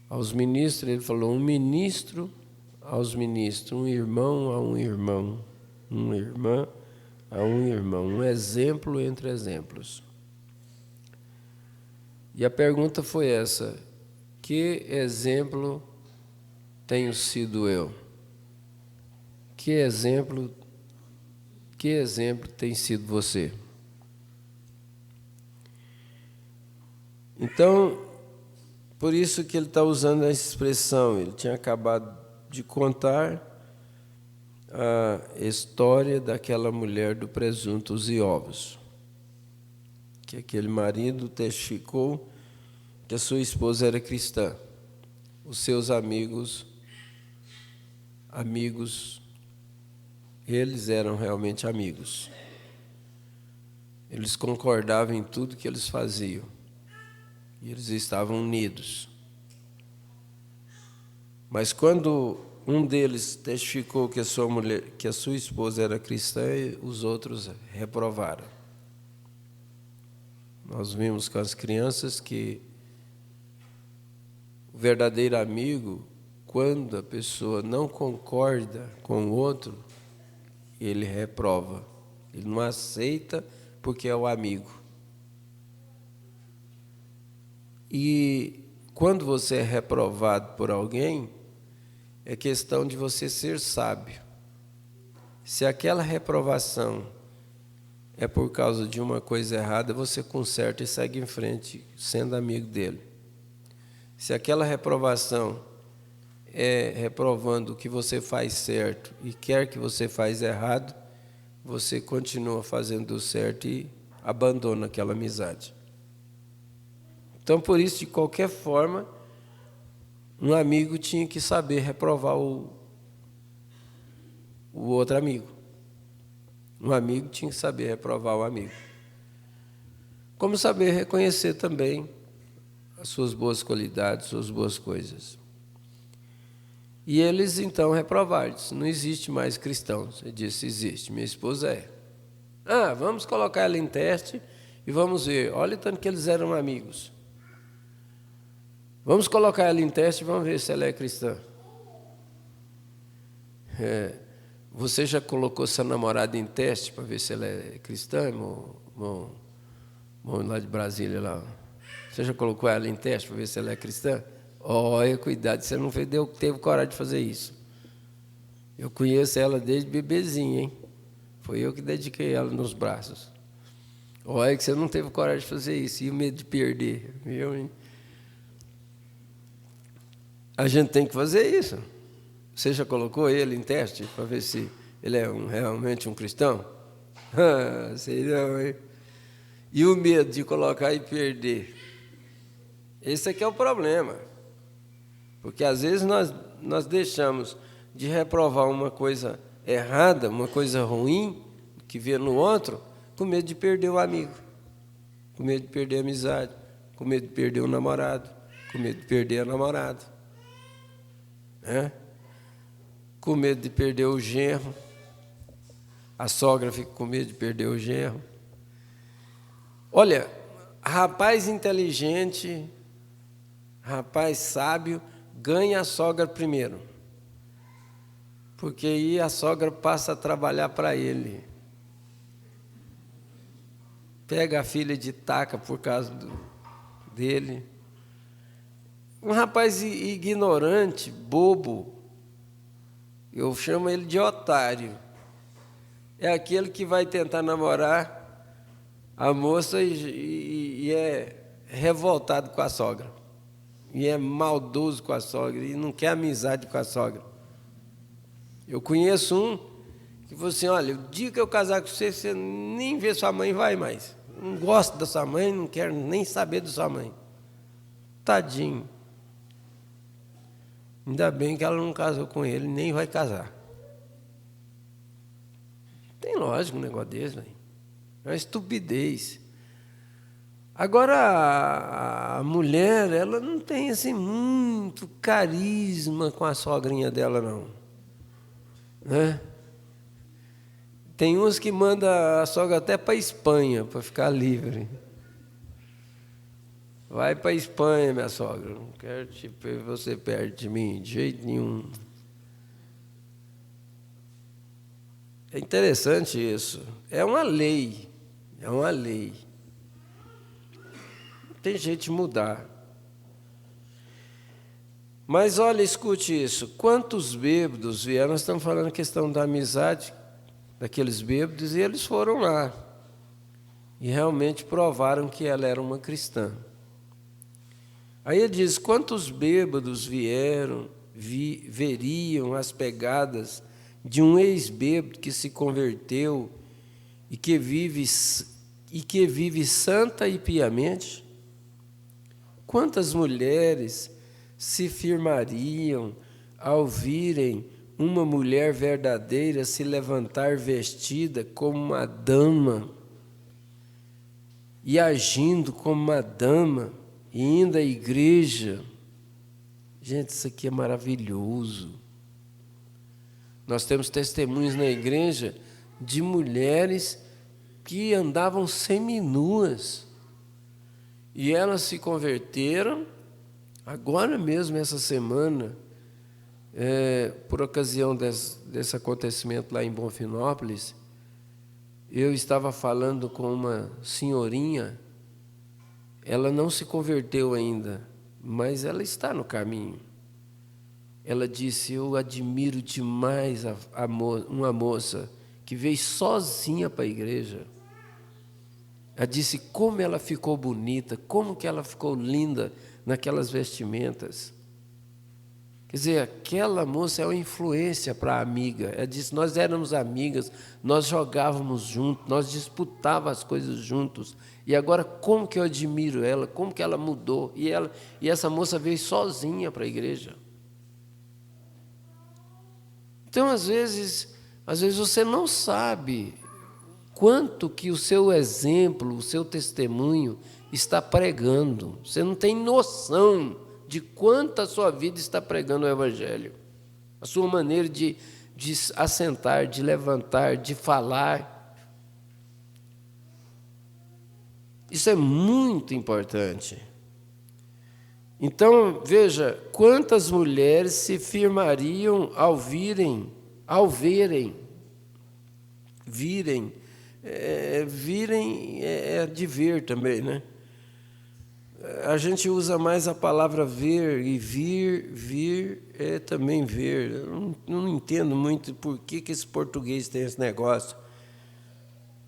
Aos ministros, ele falou, um ministro aos ministros, um irmão a um irmão, uma irmã a um irmão, um exemplo entre exemplos. E a pergunta foi essa: que exemplo tenho sido eu? Que exemplo tem sido você? Então, por isso que ele está usando essa expressão. Ele tinha acabado de contar a história daquela mulher do presuntos e ovos, que aquele marido testificou que a sua esposa era cristã. Os seus amigos, eles eram realmente amigos. Eles concordavam em tudo que eles faziam. E eles estavam unidos. Mas quando um deles testificou que a sua esposa era cristã, os outros reprovaram. Nós vimos com as crianças que o verdadeiro amigo, quando a pessoa não concorda com o outro, ele reprova. Ele não aceita porque é o amigo. E quando você é reprovado por alguém, é questão de você ser sábio. Se aquela reprovação é por causa de uma coisa errada, você conserta e segue em frente, sendo amigo dele. Se aquela reprovação é reprovando o que você faz certo e quer que você faz errado, você continua fazendo certo e abandona aquela amizade. Então, por isso, de qualquer forma, um amigo tinha que saber reprovar o outro amigo. Um amigo tinha que saber reprovar o amigo. Como saber reconhecer também as suas boas qualidades, suas boas coisas. E eles, então, reprovaram. Disse, não existe mais cristãos. Ele disse, existe, minha esposa é. Vamos colocar ela em teste e vamos ver. Olha tanto que eles eram amigos. Vamos colocar ela em teste e vamos ver se ela é cristã. Você já colocou sua namorada em teste para ver se ela é cristã, irmão lá de Brasília lá? Você já colocou ela em teste para ver se ela é cristã? Olha, cuidado, você não teve coragem de fazer isso. Eu conheço ela desde bebezinha, hein? Foi eu que dediquei ela nos braços. Olha que você não teve coragem de fazer isso. E o medo de perder, viu, hein? A gente tem que fazer isso. Você já colocou ele em teste para ver se ele é realmente um cristão? Sei não, hein? E o medo de colocar e perder? Esse aqui é o problema. Porque às vezes nós deixamos de reprovar uma coisa errada, uma coisa ruim, que vê no outro, com medo de perder o amigo, com medo de perder a amizade, com medo de perder o namorado, com medo de perder a namorada. Com medo de perder o genro. A sogra fica com medo de perder o genro. Olha, rapaz inteligente, rapaz sábio, ganha a sogra primeiro. Porque aí a sogra passa a trabalhar para ele. Pega a filha de taca por causa dele. Um rapaz ignorante, bobo, eu chamo ele de otário. É aquele que vai tentar namorar a moça e é revoltado com a sogra. E é maldoso com a sogra e não quer amizade com a sogra. Eu conheço um que falou assim, olha, o dia que eu casar com você, você nem vê sua mãe, vai mais. Não gosto da sua mãe, não quero nem saber da sua mãe. Tadinho. Ainda bem que ela não casou com ele, nem vai casar. Tem lógica um negócio desse, né? É uma estupidez. Agora, a mulher, ela não tem assim muito carisma com a sogrinha dela, não. Né? Tem uns que mandam a sogra até para a Espanha, para ficar livre. Vai para a Espanha, minha sogra. Não quero ver você perto de mim, de jeito nenhum. É interessante isso. É uma lei. É uma lei. Tem jeito de mudar. Mas olha, escute isso. Quantos bêbados vieram? Nós estamos falando a questão da amizade daqueles bêbados, e eles foram lá. E realmente provaram que ela era uma cristã. Aí ele diz: quantos bêbados vieram, veriam as pegadas de um ex-bêbado que se converteu e que vive santa e piamente? Quantas mulheres se firmariam ao virem uma mulher verdadeira se levantar vestida como uma dama e agindo como uma dama e indo à igreja? Gente, isso aqui é maravilhoso. Nós temos testemunhos na igreja de mulheres que andavam seminuas e elas se converteram. Agora mesmo, essa semana, por ocasião desse acontecimento lá em Bonfinópolis, eu estava falando com uma senhorinha. Ela não se converteu ainda, mas ela está no caminho. Ela disse: eu admiro demais uma moça que veio sozinha para a igreja. Ela disse como ela ficou bonita, como que ela ficou linda naquelas vestimentas. Quer dizer, aquela moça é uma influência para a amiga. Ela disse: nós éramos amigas, nós jogávamos juntos, nós disputávamos as coisas juntos. E agora como que eu admiro ela, como que ela mudou. E essa moça veio sozinha para a igreja. Então, às vezes você não sabe quanto que o seu exemplo, o seu testemunho está pregando. Você não tem noção de quanto a sua vida está pregando o Evangelho. A sua maneira de assentar, de levantar, de falar. Isso é muito importante. Então, veja, quantas mulheres se firmariam ao verem, de ver também, né? A gente usa mais a palavra ver, e vir é também ver. Eu não entendo muito por que esse português tem esse negócio.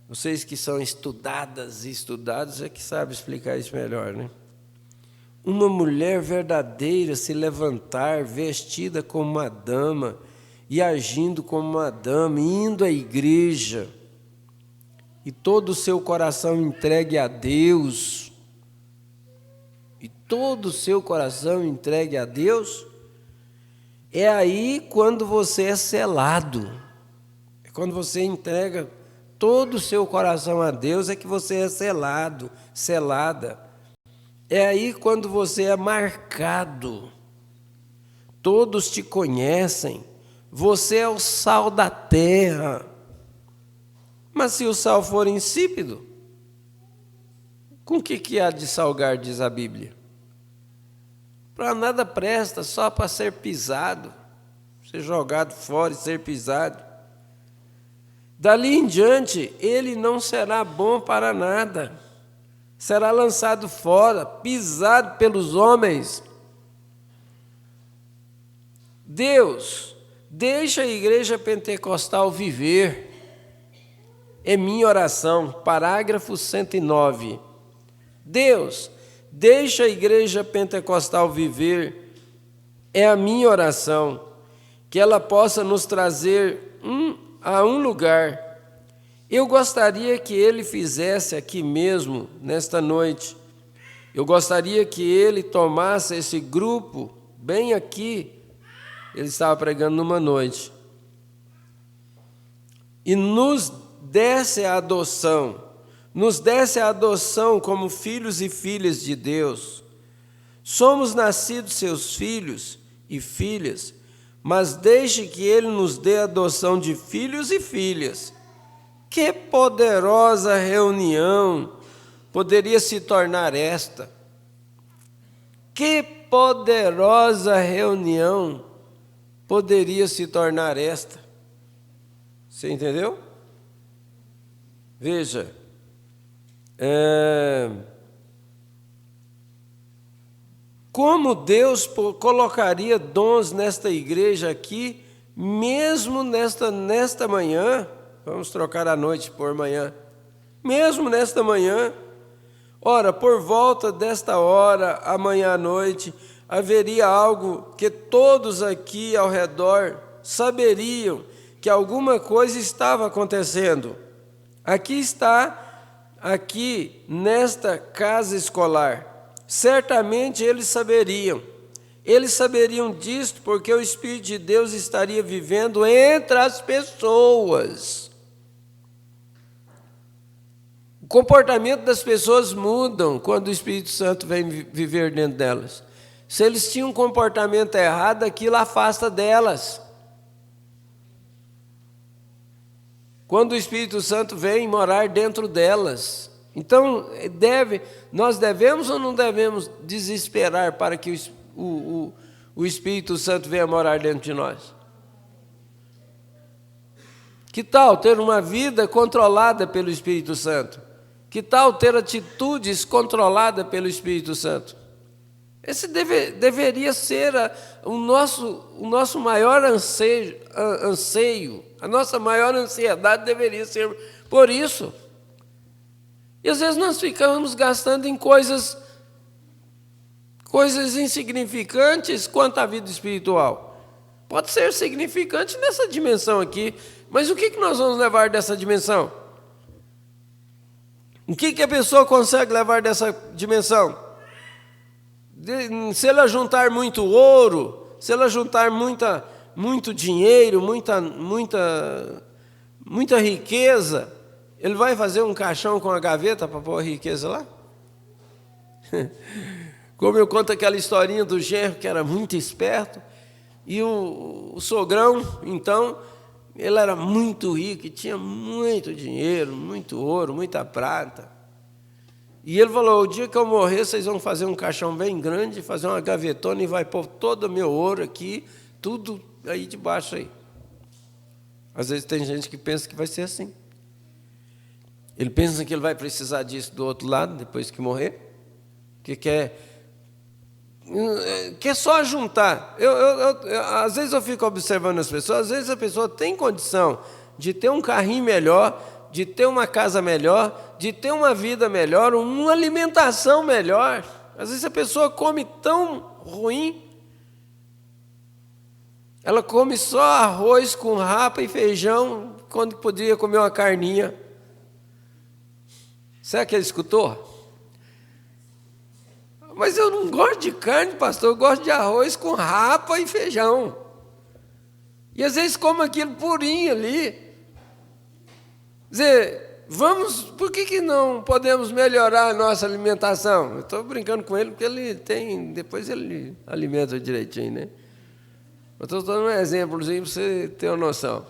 Vocês que são estudadas e estudados é que sabem explicar isso melhor, né? Uma mulher verdadeira se levantar, vestida como uma dama e agindo como uma dama, indo à igreja, e todo o seu coração entregue a Deus, é aí quando você é selado. É quando você entrega todo o seu coração a Deus, é que você é selado, selada. É aí quando você é marcado. Todos te conhecem. Você é o sal da terra. Mas se o sal for insípido, com que há de salgar, diz a Bíblia? Para nada presta, só para ser pisado, ser jogado fora e ser pisado. Dali em diante, ele não será bom para nada. Será lançado fora, pisado pelos homens. Deus, deixa a igreja pentecostal viver. É minha oração, parágrafo 109. Deus, deixa a igreja pentecostal viver. É a minha oração, que ela possa nos trazer a um lugar. Eu gostaria que ele fizesse aqui mesmo, nesta noite. Eu gostaria que ele tomasse esse grupo, bem aqui. Ele estava pregando numa noite. E nos desse a adoção. Nos desse a adoção como filhos e filhas de Deus. Somos nascidos seus filhos e filhas, mas deixe que ele nos dê a adoção de filhos e filhas. Que poderosa reunião poderia se tornar esta, Que poderosa reunião poderia se tornar esta? Você entendeu? Veja, como Deus colocaria dons nesta igreja aqui, mesmo nesta manhã, vamos trocar a noite por manhã, mesmo nesta manhã. Ora, por volta desta hora, amanhã à noite, haveria algo que todos aqui ao redor saberiam que alguma coisa estava acontecendo. Aqui está, aqui nesta casa escolar. Certamente eles saberiam disto porque o Espírito de Deus estaria vivendo entre as pessoas. O comportamento das pessoas mudam quando o Espírito Santo vem viver dentro delas. Se eles tinham um comportamento errado, aquilo afasta delas. Quando o Espírito Santo vem morar dentro delas. Então, nós devemos ou não devemos desesperar para que o Espírito Santo venha morar dentro de nós? Que tal ter uma vida controlada pelo Espírito Santo? Que tal ter atitudes controladas pelo Espírito Santo? Esse deveria ser o nosso maior anseio, a nossa maior ansiedade deveria ser por isso. E às vezes nós ficamos gastando em coisas insignificantes quanto à vida espiritual. Pode ser significante nessa dimensão aqui, mas o que nós vamos levar dessa dimensão? O que a pessoa consegue levar dessa dimensão? Se ela juntar muito ouro, se ela juntar muito dinheiro, muita riqueza, ele vai fazer um caixão com a gaveta para pôr a riqueza lá? Como eu conto aquela historinha do genro que era muito esperto, e o sogrão, então, ele era muito rico e tinha muito dinheiro, muito ouro, muita prata. E ele falou, o dia que eu morrer, vocês vão fazer um caixão bem grande, fazer uma gavetona e vai pôr todo o meu ouro aqui, tudo aí debaixo aí. Às vezes tem gente que pensa que vai ser assim. Ele pensa que ele vai precisar disso do outro lado, depois que morrer, que quer só juntar. Às vezes eu fico observando as pessoas, às vezes a pessoa tem condição de ter um carrinho melhor, de ter uma casa melhor, de ter uma vida melhor, uma alimentação melhor. Às vezes a pessoa come tão ruim, ela come só arroz com rapa e feijão, quando poderia comer uma carninha. Será que ele escutou? Mas eu não gosto de carne, pastor, eu gosto de arroz com rapa e feijão. E às vezes como aquilo purinho ali. Quer dizer, por que não podemos melhorar a nossa alimentação? Eu estou brincando com ele porque depois ele alimenta direitinho, né? Eu estou dando um exemplozinho para você ter uma noção.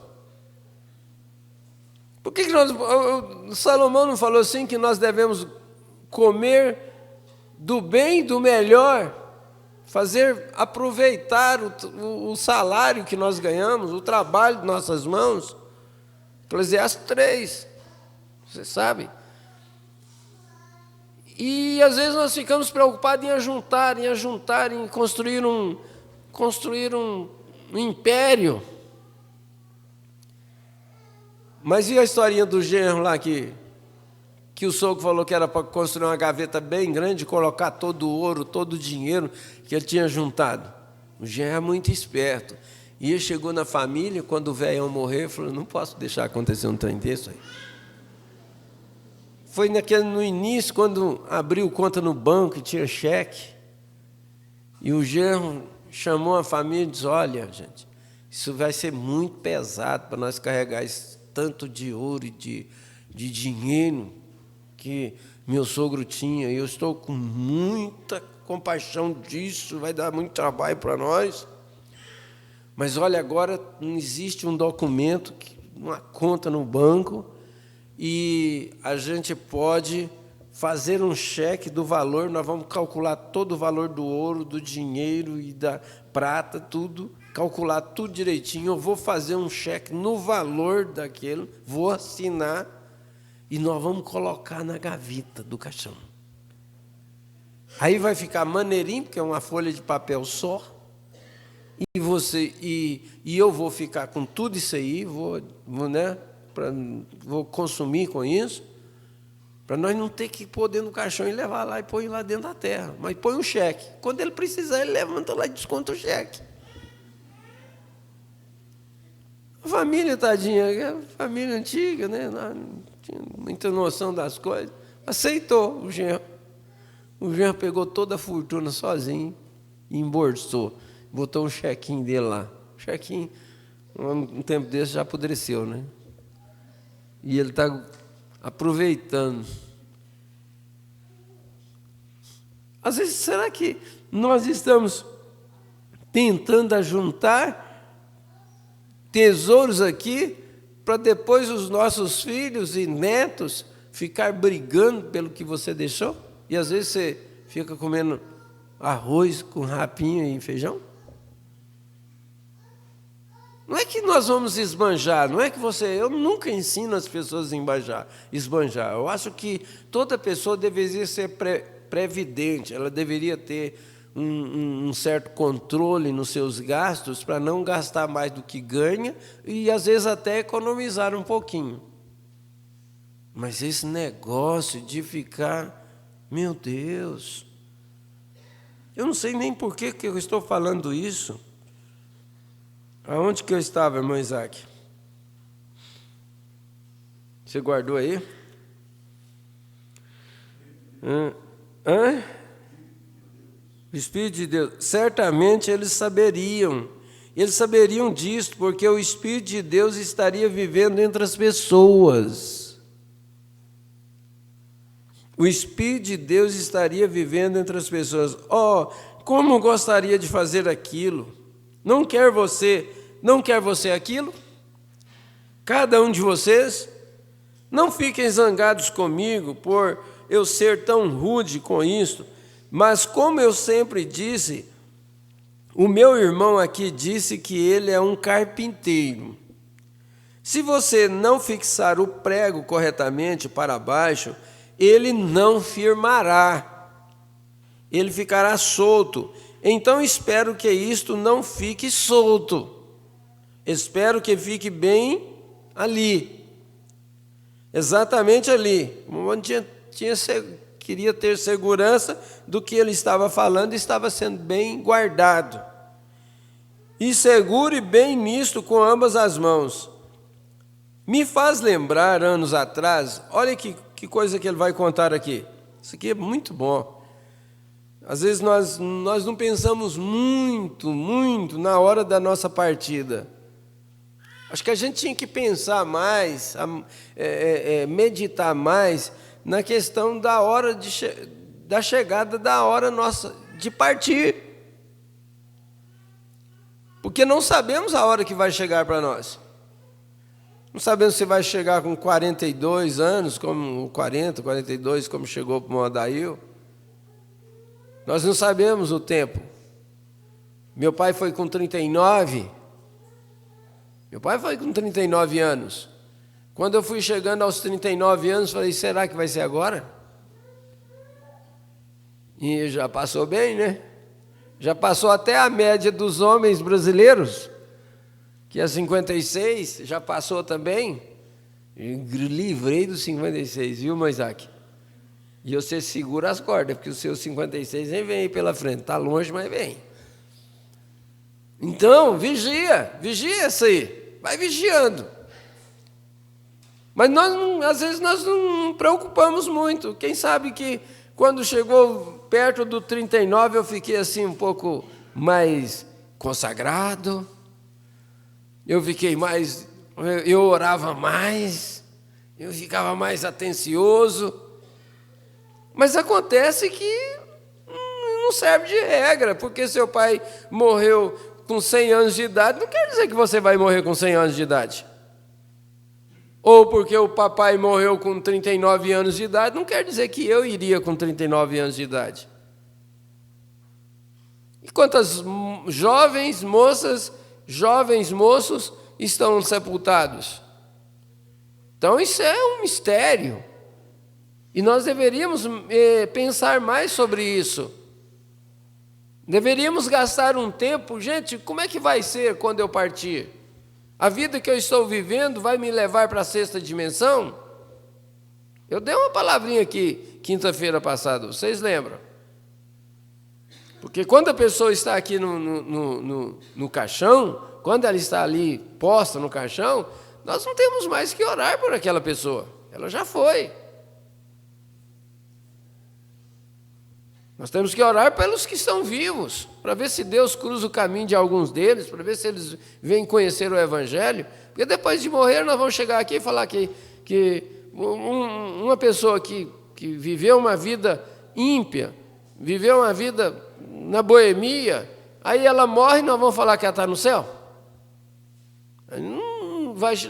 Por que Salomão não falou assim que nós devemos comer do bem, do melhor, aproveitar o salário que nós ganhamos, o trabalho de nossas mãos? Eclesiastes 3, você sabe? E às vezes nós ficamos preocupados em ajuntar, em construir um império. Mas e a historinha do genro lá que o sogro falou que era para construir uma gaveta bem grande, colocar todo o ouro, todo o dinheiro que ele tinha juntado? O genro é muito esperto. E ele chegou na família, quando o velhão morreu, falou, não posso deixar acontecer um trem desse aí. Foi no início, quando abriu conta no banco e tinha cheque, e o genro chamou a família e disse, olha, gente, isso vai ser muito pesado para nós carregar esse tanto de ouro e de dinheiro que meu sogro tinha, e eu estou com muita compaixão disso, vai dar muito trabalho para nós. Mas olha, agora não existe um documento, uma conta no banco, e a gente pode fazer um cheque do valor, nós vamos calcular todo o valor do ouro, do dinheiro e da prata, tudo, calcular tudo direitinho. Eu vou fazer um cheque no valor daquele, vou assinar e nós vamos colocar na gaveta do caixão. Aí vai ficar maneirinho, porque é uma folha de papel só, e eu vou ficar com tudo isso aí, vou consumir com isso, para nós não ter que pôr dentro do caixão e levar lá e pôr lá dentro da terra. Mas põe um cheque. Quando ele precisar, ele levanta lá e desconta o cheque. A família, tadinha, família antiga, né? Não tinha muita noção das coisas. Aceitou o genro. O genro pegou toda a fortuna sozinho e embolsou. Botou um chequinho dele lá. O chequinho, um tempo desse, já apodreceu, né? E ele está aproveitando. Às vezes, será que nós estamos tentando ajuntar tesouros aqui para depois os nossos filhos e netos ficar brigando pelo que você deixou? E às vezes você fica comendo arroz com rapinha e feijão? Não é que nós vamos esbanjar, não é que eu nunca ensino as pessoas a esbanjar. Eu acho que toda pessoa deveria ser previdente, ela deveria ter um certo controle nos seus gastos para não gastar mais do que ganha e, às vezes, até economizar um pouquinho. Mas esse negócio de ficar, meu Deus, eu não sei nem por que eu estou falando isso. Aonde que eu estava, irmão Isaac? Você guardou aí? Hã? O Espírito de Deus. Certamente eles saberiam disso, porque o Espírito de Deus estaria vivendo entre as pessoas. O Espírito de Deus estaria vivendo entre as pessoas. Como gostaria de fazer aquilo? Não quer você aquilo? Cada um de vocês? Não fiquem zangados comigo por eu ser tão rude com isso, mas como eu sempre disse, o meu irmão aqui disse que ele é um carpinteiro. Se você não fixar o prego corretamente para baixo, ele não firmará, ele ficará solto. Então espero que isto não fique solto, espero que fique bem ali, exatamente ali, onde queria ter segurança do que ele estava falando, estava sendo bem guardado. E segure bem nisto com ambas as mãos. Me faz lembrar, anos atrás, olha que coisa que ele vai contar aqui. Isso aqui é muito bom. Às vezes nós não pensamos muito na hora da nossa partida. Acho que a gente tinha que pensar mais, meditar mais na questão da hora da chegada, da hora nossa de partir. Porque não sabemos a hora que vai chegar para nós. Não sabemos se vai chegar com 42 anos, como 40, 42, como chegou para o Modail. Nós não sabemos o tempo. Meu pai foi com 39. Meu pai foi com 39 anos. Quando eu fui chegando aos 39 anos, falei, será que vai ser agora? E já passou bem, né? Já passou até a média dos homens brasileiros, que é 56, já passou também. Livrei dos 56, viu, Isaac? E você segura as cordas, porque os seus 56 nem vem aí pela frente. Está longe, mas vem. Então, vigia isso aí. Vai vigiando. Mas às vezes nós não preocupamos muito. Quem sabe que quando chegou perto do 39, eu fiquei assim um pouco mais consagrado. Eu fiquei mais... Eu orava mais. Eu ficava mais atencioso. Mas acontece que não serve de regra, porque seu pai morreu com 100 anos de idade, não quer dizer que você vai morrer com 100 anos de idade. ou porque o papai morreu com 39 anos de idade, não quer dizer que eu iria com 39 anos de idade. E quantas jovens moças, jovens moços estão sepultados? Então isso é um mistério. E nós deveríamos pensar mais sobre isso. Deveríamos gastar um tempo, gente, como é que vai ser quando eu partir? A vida que eu estou vivendo vai me levar para a sexta dimensão? Eu dei uma palavrinha aqui, quinta-feira passada, vocês lembram? Porque quando a pessoa está aqui no caixão, quando ela está ali posta no caixão, nós não temos mais que orar por aquela pessoa, ela já foi. Nós temos que orar pelos que estão vivos, para ver se Deus cruza o caminho de alguns deles, para ver se eles vêm conhecer o Evangelho, porque depois de morrer nós vamos chegar aqui e falar que uma pessoa que viveu uma vida ímpia, viveu uma vida na boemia, aí ela morre e nós vamos falar que ela está no céu?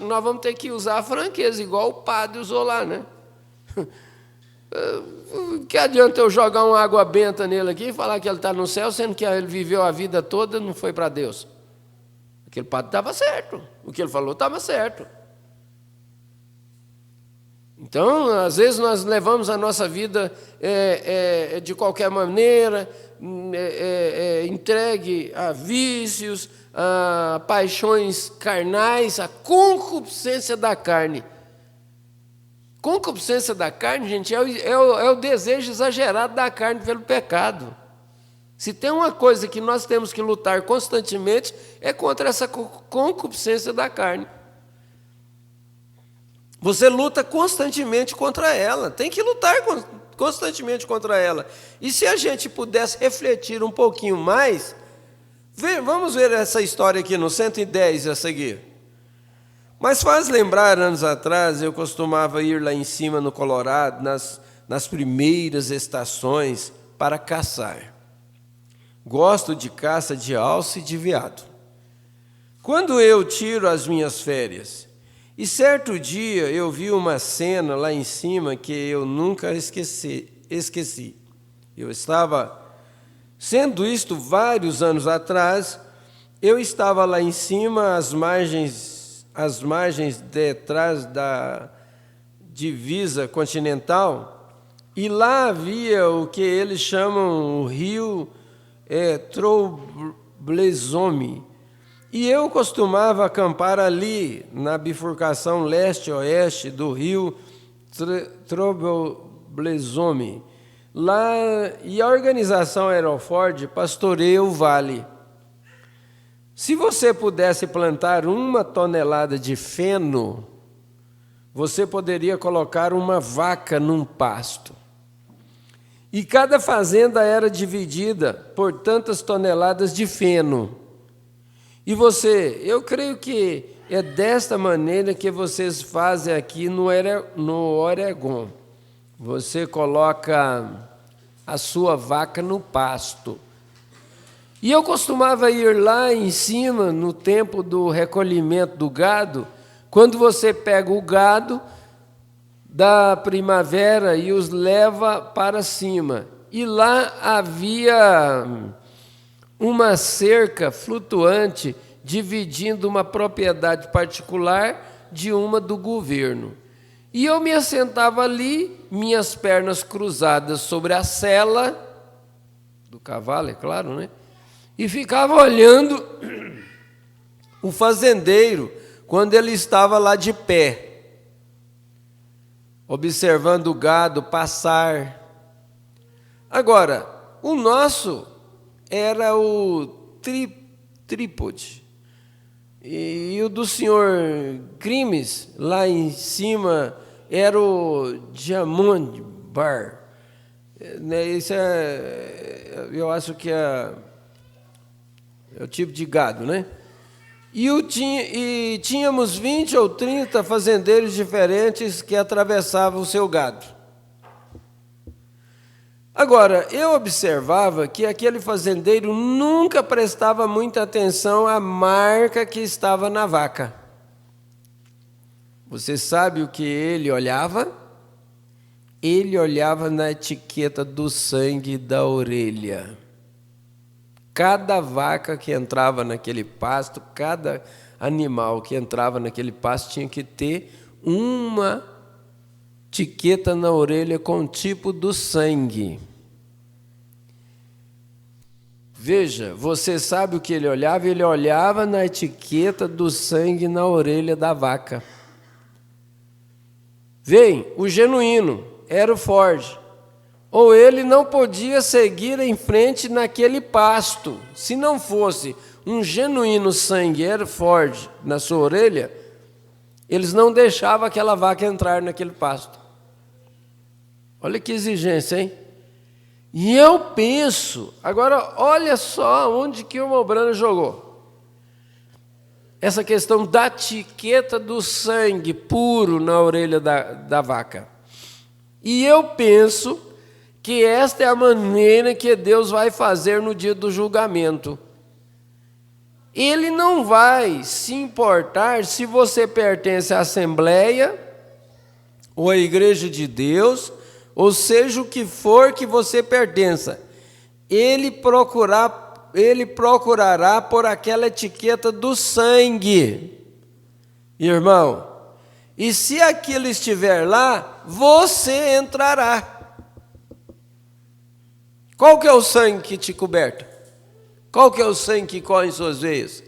Nós vamos ter que usar a franqueza, igual o padre usou lá, né? Que adianta eu jogar uma água benta nele aqui e falar que ele está no céu, sendo que ele viveu a vida toda e não foi para Deus? Aquele padre estava certo, o que ele falou estava certo. Então, às vezes nós levamos a nossa vida de qualquer maneira, entregue a vícios, a paixões carnais, a concupiscência da carne. Concupiscência da carne, gente, é o desejo exagerado da carne pelo pecado. Se tem uma coisa que nós temos que lutar constantemente, é contra essa concupiscência da carne. Você luta constantemente contra ela, tem que lutar constantemente contra ela. E se a gente pudesse refletir um pouquinho mais, vamos ver essa história aqui no 110 a seguir. Mas faz lembrar, anos atrás, eu costumava ir lá em cima no Colorado, nas primeiras estações, para caçar. Gosto de caça de alce e de veado. Quando eu tiro as minhas férias, e certo dia eu vi uma cena lá em cima que eu nunca esqueci. Eu estava, sendo isto vários anos atrás, eu estava lá em cima, às margens detrás da divisa continental, e lá havia o que eles chamam o rio Troblezomi. E eu costumava acampar ali, na bifurcação leste-oeste do rio Troblezomi. Lá, e a organização Aeroford pastoreia o vale. Se você pudesse plantar 1 tonelada de feno, você poderia colocar uma vaca num pasto. E cada fazenda era dividida por tantas toneladas de feno. E eu creio que é desta maneira que vocês fazem aqui no Oregon. Você coloca a sua vaca no pasto. E eu costumava ir lá em cima, no tempo do recolhimento do gado, quando você pega o gado da primavera e os leva para cima. E lá havia uma cerca flutuante dividindo uma propriedade particular de uma do governo. E eu me assentava ali, minhas pernas cruzadas sobre a sela do cavalo, é claro, né? E ficava olhando o fazendeiro quando ele estava lá de pé, observando o gado passar. Agora, o nosso era o trípode, e o do senhor Crimes, lá em cima, era o Diamond Bar. Isso eu acho que é o tipo de gado, né? E tínhamos 20 ou 30 fazendeiros diferentes que atravessavam o seu gado. Agora, eu observava que aquele fazendeiro nunca prestava muita atenção à marca que estava na vaca. Você sabe o que ele olhava? Ele olhava na etiqueta do sangue da orelha. Cada vaca que entrava naquele pasto, cada animal que entrava naquele pasto tinha que ter uma etiqueta na orelha com o tipo do sangue. Veja, você sabe o que ele olhava? Ele olhava na etiqueta do sangue na orelha da vaca. Vem, o genuíno era o Ford. Ou ele não podia seguir em frente naquele pasto. Se não fosse um genuíno sangue Hereford na sua orelha, eles não deixavam aquela vaca entrar naquele pasto. Olha que exigência, hein? E eu penso, agora olha só onde que o Mobrano jogou. Essa questão da etiqueta do sangue puro na orelha da vaca. E eu penso que esta é a maneira que Deus vai fazer no dia do julgamento. Ele não vai se importar se você pertence à Assembleia ou à Igreja de Deus, ou seja o que for que você pertença. Ele procurará por aquela etiqueta do sangue, irmão. E se aquilo estiver lá, você entrará. Qual que é o sangue que te coberta? Qual que é o sangue que corre em suas veias?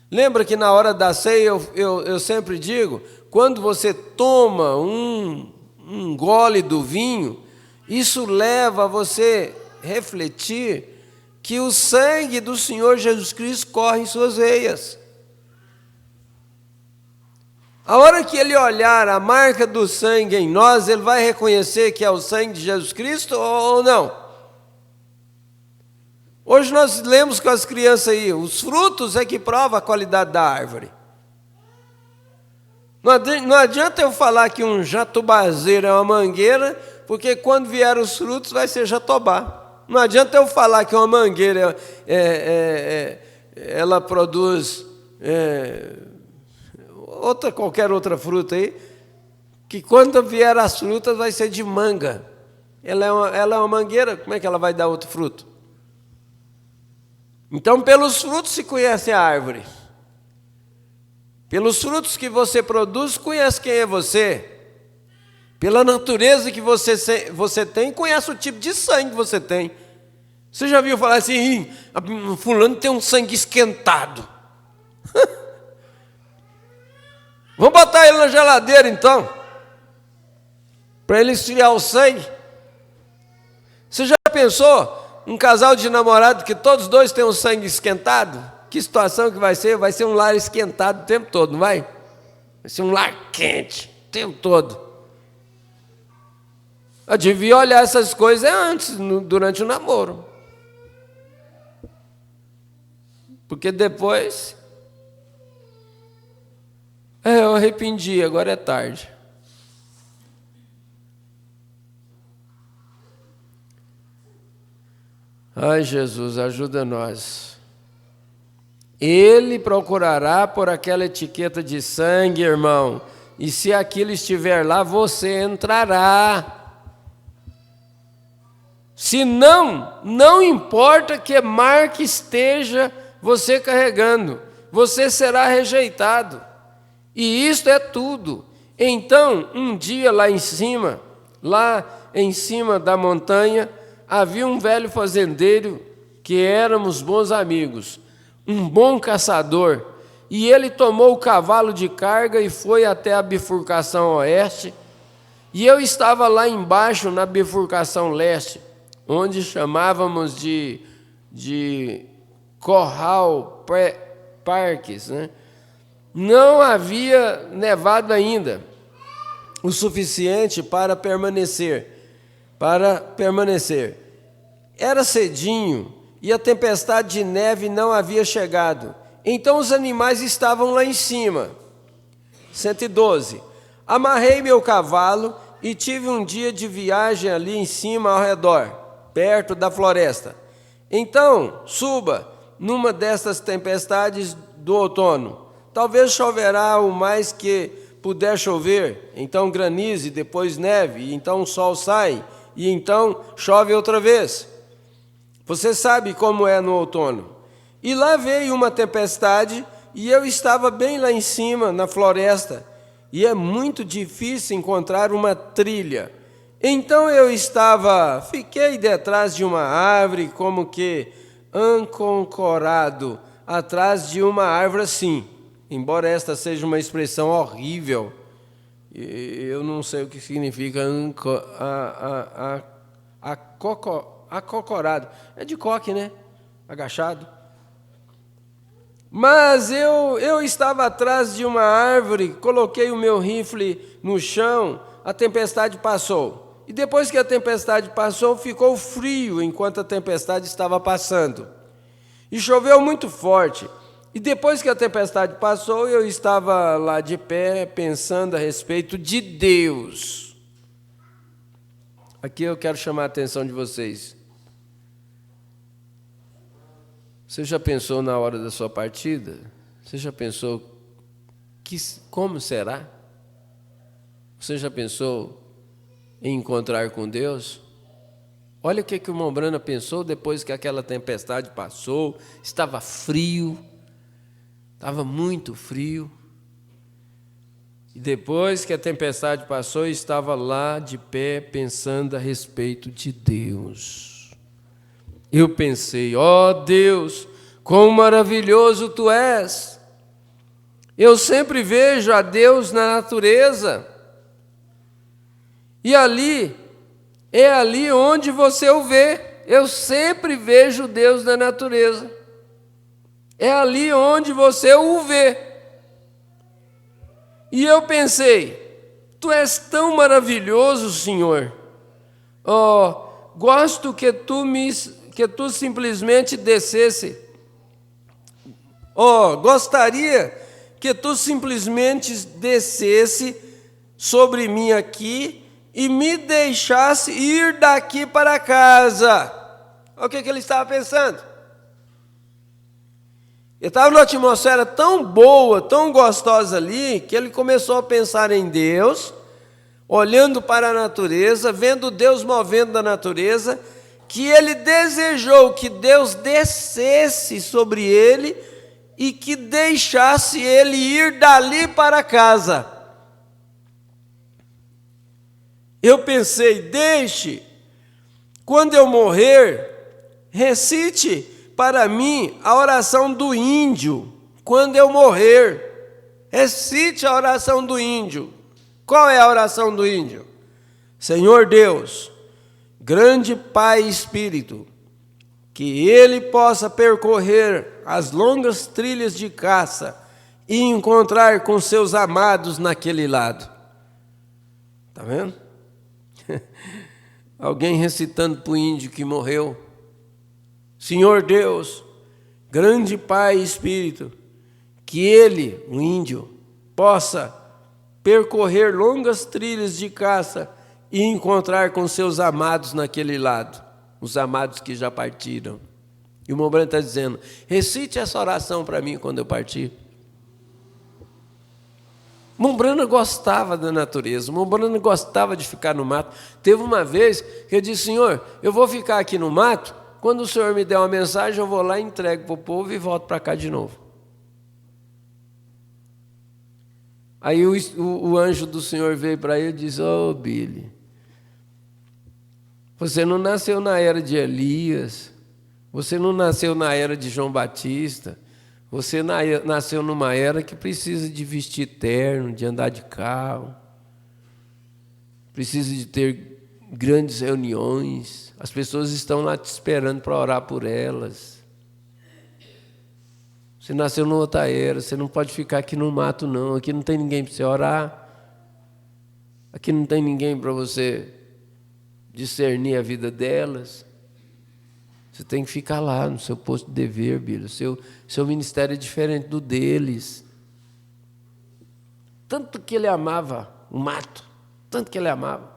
Lembra que na hora da ceia eu sempre digo, quando você toma um gole do vinho, isso leva a você refletir que o sangue do Senhor Jesus Cristo corre em suas veias. A hora que ele olhar a marca do sangue em nós, ele vai reconhecer que é o sangue de Jesus Cristo ou não? Hoje nós lemos com as crianças aí, os frutos é que prova a qualidade da árvore. Não adianta eu falar que um jatubazeiro é uma mangueira, porque quando vier os frutos vai ser jatobá. Não adianta eu falar que uma mangueira ela produz qualquer outra fruta aí, que quando vier as frutas vai ser de manga. Ela é uma mangueira, como é que ela vai dar outro fruto? Então, pelos frutos se conhece a árvore. Pelos frutos que você produz, conhece quem é você. Pela natureza que você tem, conhece o tipo de sangue que você tem. Você já viu falar assim, fulano tem um sangue esquentado. Vamos botar ele na geladeira então, para ele esfriar o sangue. Você já pensou um casal de namorado que todos dois têm o sangue esquentado? Que situação que vai ser? Vai ser um lar esquentado o tempo todo, não vai? Vai ser um lar quente o tempo todo. Eu devia olhar essas coisas antes, durante o namoro. Porque depois eu arrependi, agora é tarde. Ai, Jesus, ajuda nós. Ele procurará por aquela etiqueta de sangue, irmão, e se aquilo estiver lá, você entrará. Se não importa que marca esteja você carregando, você será rejeitado. E isto é tudo. Então, um dia lá em cima da montanha, havia um velho fazendeiro que éramos bons amigos, um bom caçador, e ele tomou o cavalo de carga e foi até a bifurcação oeste, e eu estava lá embaixo na bifurcação leste, onde chamávamos de Corral Parques, né? Não havia nevado ainda o suficiente para permanecer. Era cedinho e a tempestade de neve não havia chegado. Então os animais estavam lá em cima. 112. Amarrei meu cavalo e tive um dia de viagem ali em cima ao redor, perto da floresta. Então, suba numa dessas tempestades do outono. Talvez choverá o mais que puder chover, então granize, depois neve, e então o sol sai, e então chove outra vez. Você sabe como é no outono. E lá veio uma tempestade, e eu estava bem lá em cima, na floresta, e é muito difícil encontrar uma trilha. Então fiquei detrás de uma árvore, como que ancorado, atrás de uma árvore assim. Embora esta seja uma expressão horrível, eu não sei o que significa acocorado. É de coque, né? Agachado. Mas eu estava atrás de uma árvore, coloquei o meu rifle no chão, a tempestade passou. E depois que a tempestade passou, ficou frio enquanto a tempestade estava passando. E choveu muito forte. E depois que a tempestade passou, eu estava lá de pé, pensando a respeito de Deus. Aqui eu quero chamar a atenção de vocês. Você já pensou na hora da sua partida? Você já pensou como será? Você já pensou em encontrar com Deus? Olha o que o Mombrana pensou depois que aquela tempestade passou. Estava frio, estava muito frio. E depois que a tempestade passou, estava lá de pé pensando a respeito de Deus. Eu pensei, ó Deus, quão maravilhoso Tu és. Eu sempre vejo a Deus na natureza. E é ali onde você o vê. Eu sempre vejo Deus na natureza. É ali onde você o vê. E eu pensei, Tu és tão maravilhoso, Senhor. Gosto que Tu simplesmente descesse. Gostaria que Tu simplesmente descesse sobre mim aqui e me deixasse ir daqui para casa. Olha o que ele estava pensando. Ele estava numa atmosfera tão boa, tão gostosa ali, que ele começou a pensar em Deus, olhando para a natureza, vendo Deus movendo a natureza, que ele desejou que Deus descesse sobre ele e que deixasse ele ir dali para casa. Eu pensei, quando eu morrer, recite para mim a oração do índio. Quando eu morrer, recite a oração do índio. Qual é a oração do índio? Senhor Deus, grande Pai Espírito, que ele possa percorrer as longas trilhas de caça e encontrar com seus amados naquele lado. Está vendo? Alguém recitando para o índio que morreu. Senhor Deus, grande Pai Espírito, que ele, o índio, possa percorrer longas trilhas de caça e encontrar com seus amados naquele lado, os amados que já partiram. E o Mombrana está dizendo, recite essa oração para mim quando eu partir. Mombrana gostava da natureza, Mombrana gostava de ficar no mato. Teve uma vez que eu disse, Senhor, eu vou ficar aqui no mato, quando o Senhor me der uma mensagem, eu vou lá, entrego para o povo e volto para cá de novo. Aí o anjo do Senhor veio para ele e disse, Billy, você não nasceu na era de Elias, você não nasceu na era de João Batista, você nasceu numa era que precisa de vestir terno, de andar de carro, precisa de ter grandes reuniões, as pessoas estão lá te esperando para orar por elas. Você nasceu numa outra era, você não pode ficar aqui no mato não, aqui não tem ninguém para você orar, aqui não tem ninguém para você discernir a vida delas. Você tem que ficar lá no seu posto de dever, Bíblia. Seu ministério é diferente do deles. Tanto que ele amava o mato, tanto que ele amava.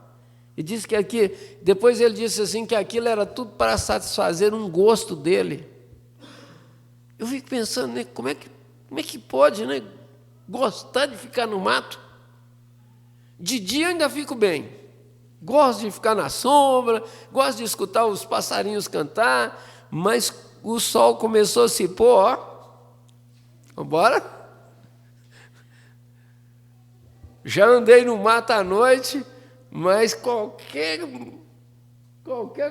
E disse que aqui, depois ele disse assim, que aquilo era tudo para satisfazer um gosto dele. Eu fico pensando, né, como é que pode, né, gostar de ficar no mato? De dia eu ainda fico bem. Gosto de ficar na sombra, gosto de escutar os passarinhos cantar, mas o sol começou a se pôr, ó. Vambora? Já andei no mato à noite, mas qualquer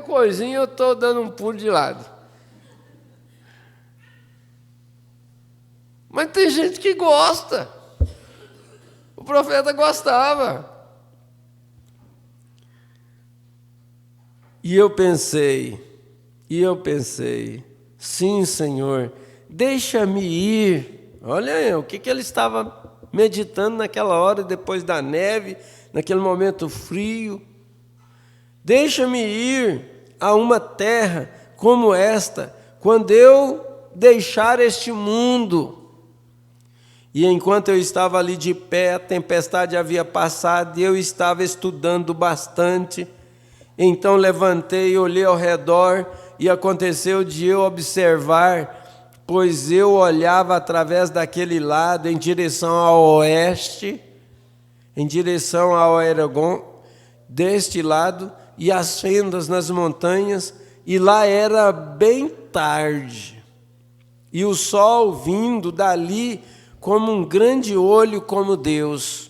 coisinha eu estou dando um pulo de lado. Mas tem gente que gosta. O profeta gostava. E eu pensei, sim, Senhor, deixa-me ir. Olha aí, o que ele estava meditando naquela hora, depois da neve, naquele momento frio. Deixa-me ir a uma terra como esta, quando eu deixar este mundo. E enquanto eu estava ali de pé, a tempestade havia passado e eu estava estudando bastante. Então levantei e olhei ao redor, e aconteceu de eu observar, pois eu olhava através daquele lado, em direção ao oeste, em direção ao Aragão, deste lado, e as fendas nas montanhas, e lá era bem tarde, e o sol vindo dali como um grande olho como Deus.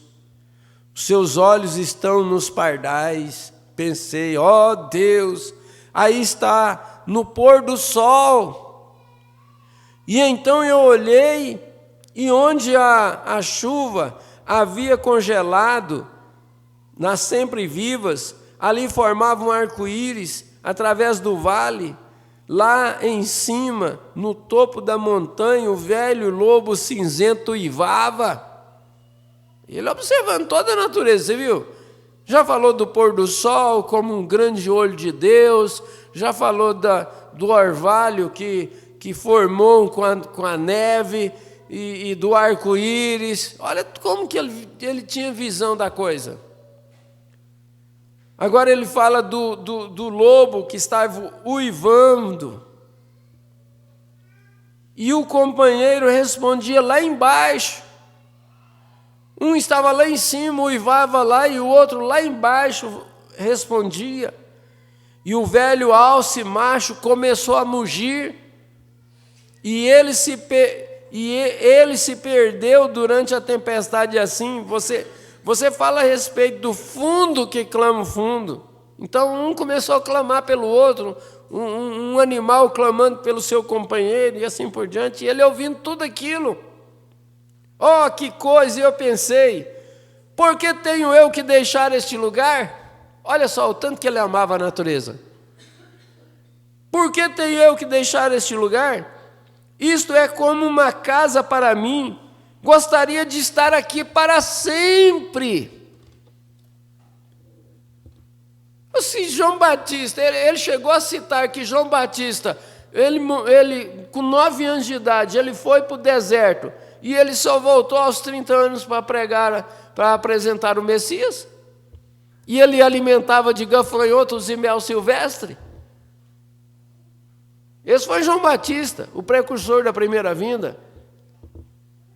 Os seus olhos estão nos pardais. Pensei, ó Deus, aí está, no pôr do sol. E então eu olhei, e onde a chuva havia congelado, nas sempre vivas, ali formava um arco-íris, através do vale. Lá em cima, no topo da montanha, o velho lobo cinzento uivava. Ele observando toda a natureza, você viu? Já falou do pôr do sol como um grande olho de Deus, já falou do orvalho que formou com a neve e do arco-íris. Olha como que ele tinha visão da coisa. Agora ele fala do lobo que estava uivando. E o companheiro respondia lá embaixo. Um estava lá em cima, uivava lá, e o outro lá embaixo respondia. E o velho alce macho começou a mugir, e ele se perdeu durante a tempestade assim. Você fala a respeito do fundo que clama o fundo. Então um começou a clamar pelo outro, um animal clamando pelo seu companheiro, e assim por diante, e ele ouvindo tudo aquilo. Oh, que coisa! E eu pensei, por que tenho eu que deixar este lugar? Olha só o tanto que ele amava a natureza. Por que tenho eu que deixar este lugar? Isto é como uma casa para mim. Gostaria de estar aqui para sempre. Se João Batista, ele chegou a citar que João Batista, ele com 9 anos de idade, ele foi para o deserto, e ele só voltou aos 30 anos para pregar, para apresentar o Messias. E ele alimentava de gafanhotos e mel silvestre. Esse foi João Batista, o precursor da primeira vinda.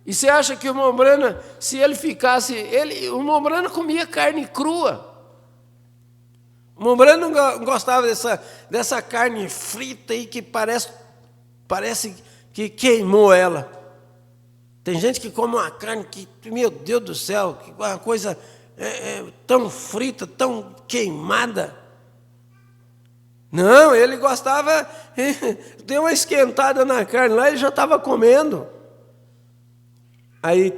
E você acha que o Mombrana, se ele ficasse... o Mombrana comia carne crua. O Mombrana não gostava dessa carne frita aí que parece que queimou ela. Tem gente que come uma carne que, meu Deus do céu, que uma coisa tão frita, tão queimada. Não, ele gostava, deu uma esquentada na carne lá, ele já estava comendo. Aí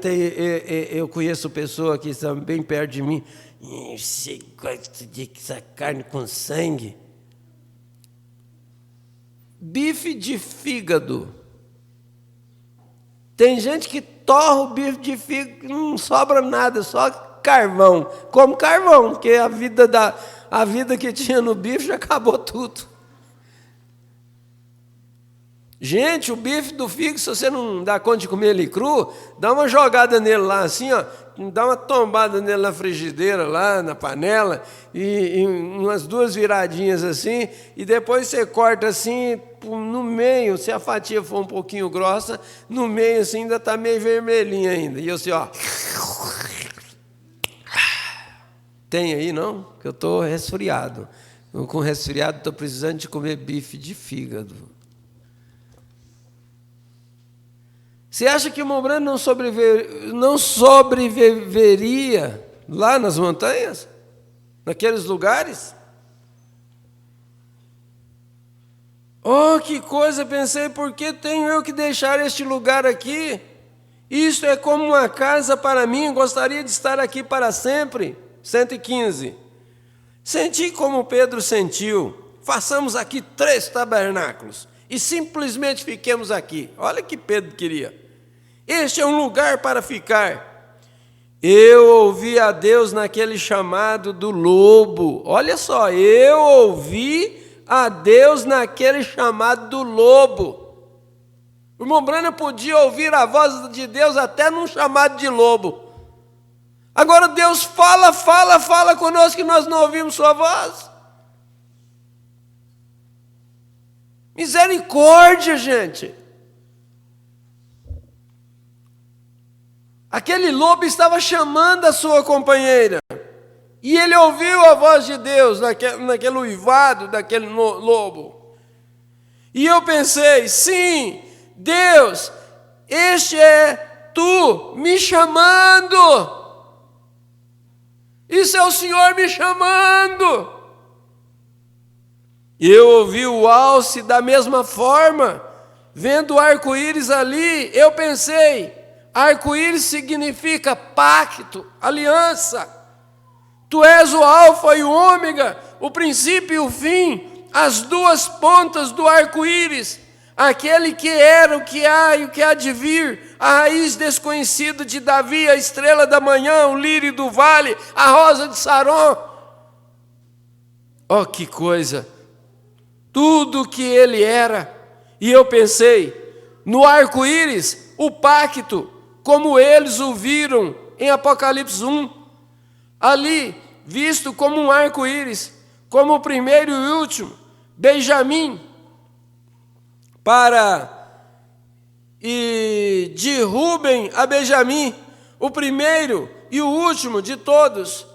eu conheço pessoa que está bem perto de mim, você gosta de essa carne com sangue? Bife de fígado. Tem gente que torra o bife de fígado, não sobra nada, só carvão. Como carvão, porque a vida que tinha no bife já acabou tudo. Gente, o bife do fígado, se você não dá conta de comer ele cru, dá uma jogada nele lá assim, ó, dá uma tombada nele na frigideira, lá na panela, e umas 2 viradinhas assim, e depois você corta assim, no meio, se a fatia for um pouquinho grossa, no meio assim ainda está meio vermelhinha ainda. E eu assim, ó. Tem aí, não? Que eu estou resfriado. Com resfriado, estou precisando de comer bife de fígado. Você acha que o Mombrano não sobreviveria lá nas montanhas? Naqueles lugares? Oh, que coisa! Pensei, por que tenho eu que deixar este lugar aqui? Isto é como uma casa para mim, gostaria de estar aqui para sempre. 115. Senti como Pedro sentiu. Façamos aqui 3 tabernáculos e simplesmente fiquemos aqui. Olha o que Pedro queria. Este é um lugar para ficar. Eu ouvi a Deus naquele chamado do lobo. Olha só, eu ouvi a Deus naquele chamado do lobo. O irmão Branham podia ouvir a voz de Deus até num chamado de lobo. Agora Deus fala conosco e nós não ouvimos sua voz. Misericórdia, gente. Aquele lobo estava chamando a sua companheira. E ele ouviu a voz de Deus naquele uivado daquele lobo. E eu pensei, sim, Deus, este é tu me chamando. Isso é o Senhor me chamando. E eu ouvi o alce da mesma forma, vendo o arco-íris ali, eu pensei, arco-íris significa pacto, aliança. Tu és o alfa e o ômega, o princípio e o fim, as 2 pontas do arco-íris, aquele que era, o que há e o que há de vir, a raiz desconhecida de Davi, a estrela da manhã, o lírio do vale, a rosa de Saron. Oh, que coisa! Tudo que ele era. E eu pensei, no arco-íris, o pacto, como eles o viram em Apocalipse 1, ali, visto como um arco-íris, como o primeiro e o último, Benjamim, e de Ruben a Benjamim, o primeiro e o último de todos,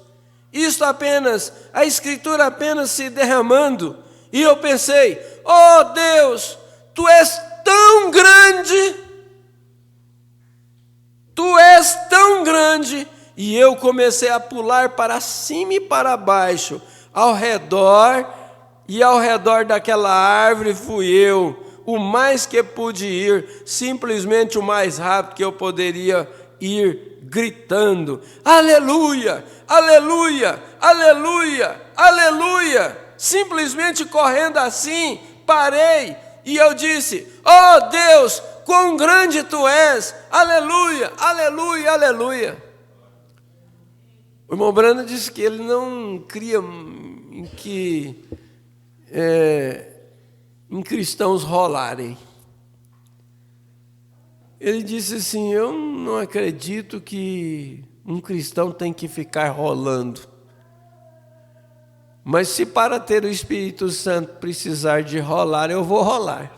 isto apenas, a escritura apenas se derramando, e eu pensei, oh Deus, tu és tão grande, e eu comecei a pular para cima e para baixo, ao redor daquela árvore fui eu, o mais que pude ir, simplesmente o mais rápido que eu poderia ir, gritando, aleluia, aleluia, aleluia, aleluia, simplesmente correndo assim, parei, e eu disse, oh Deus, quão grande tu és, aleluia, aleluia, aleluia. O irmão Branham disse que ele não cria em cristãos rolarem. Ele disse assim, eu não acredito que um cristão tem que ficar rolando. Mas se para ter o Espírito Santo precisar de rolar, eu vou rolar.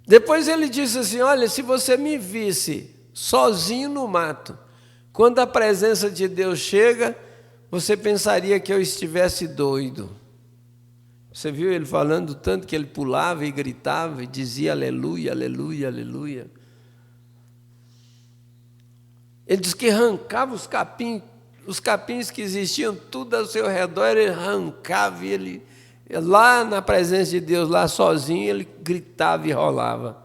Depois ele disse assim, olha, se você me visse sozinho no mato, quando a presença de Deus chega, você pensaria que eu estivesse doido. Você viu ele falando tanto que ele pulava e gritava e dizia aleluia, aleluia, aleluia. Ele diz que arrancava os capins que existiam tudo ao seu redor, ele arrancava e ele, lá na presença de Deus, lá sozinho, ele gritava e rolava.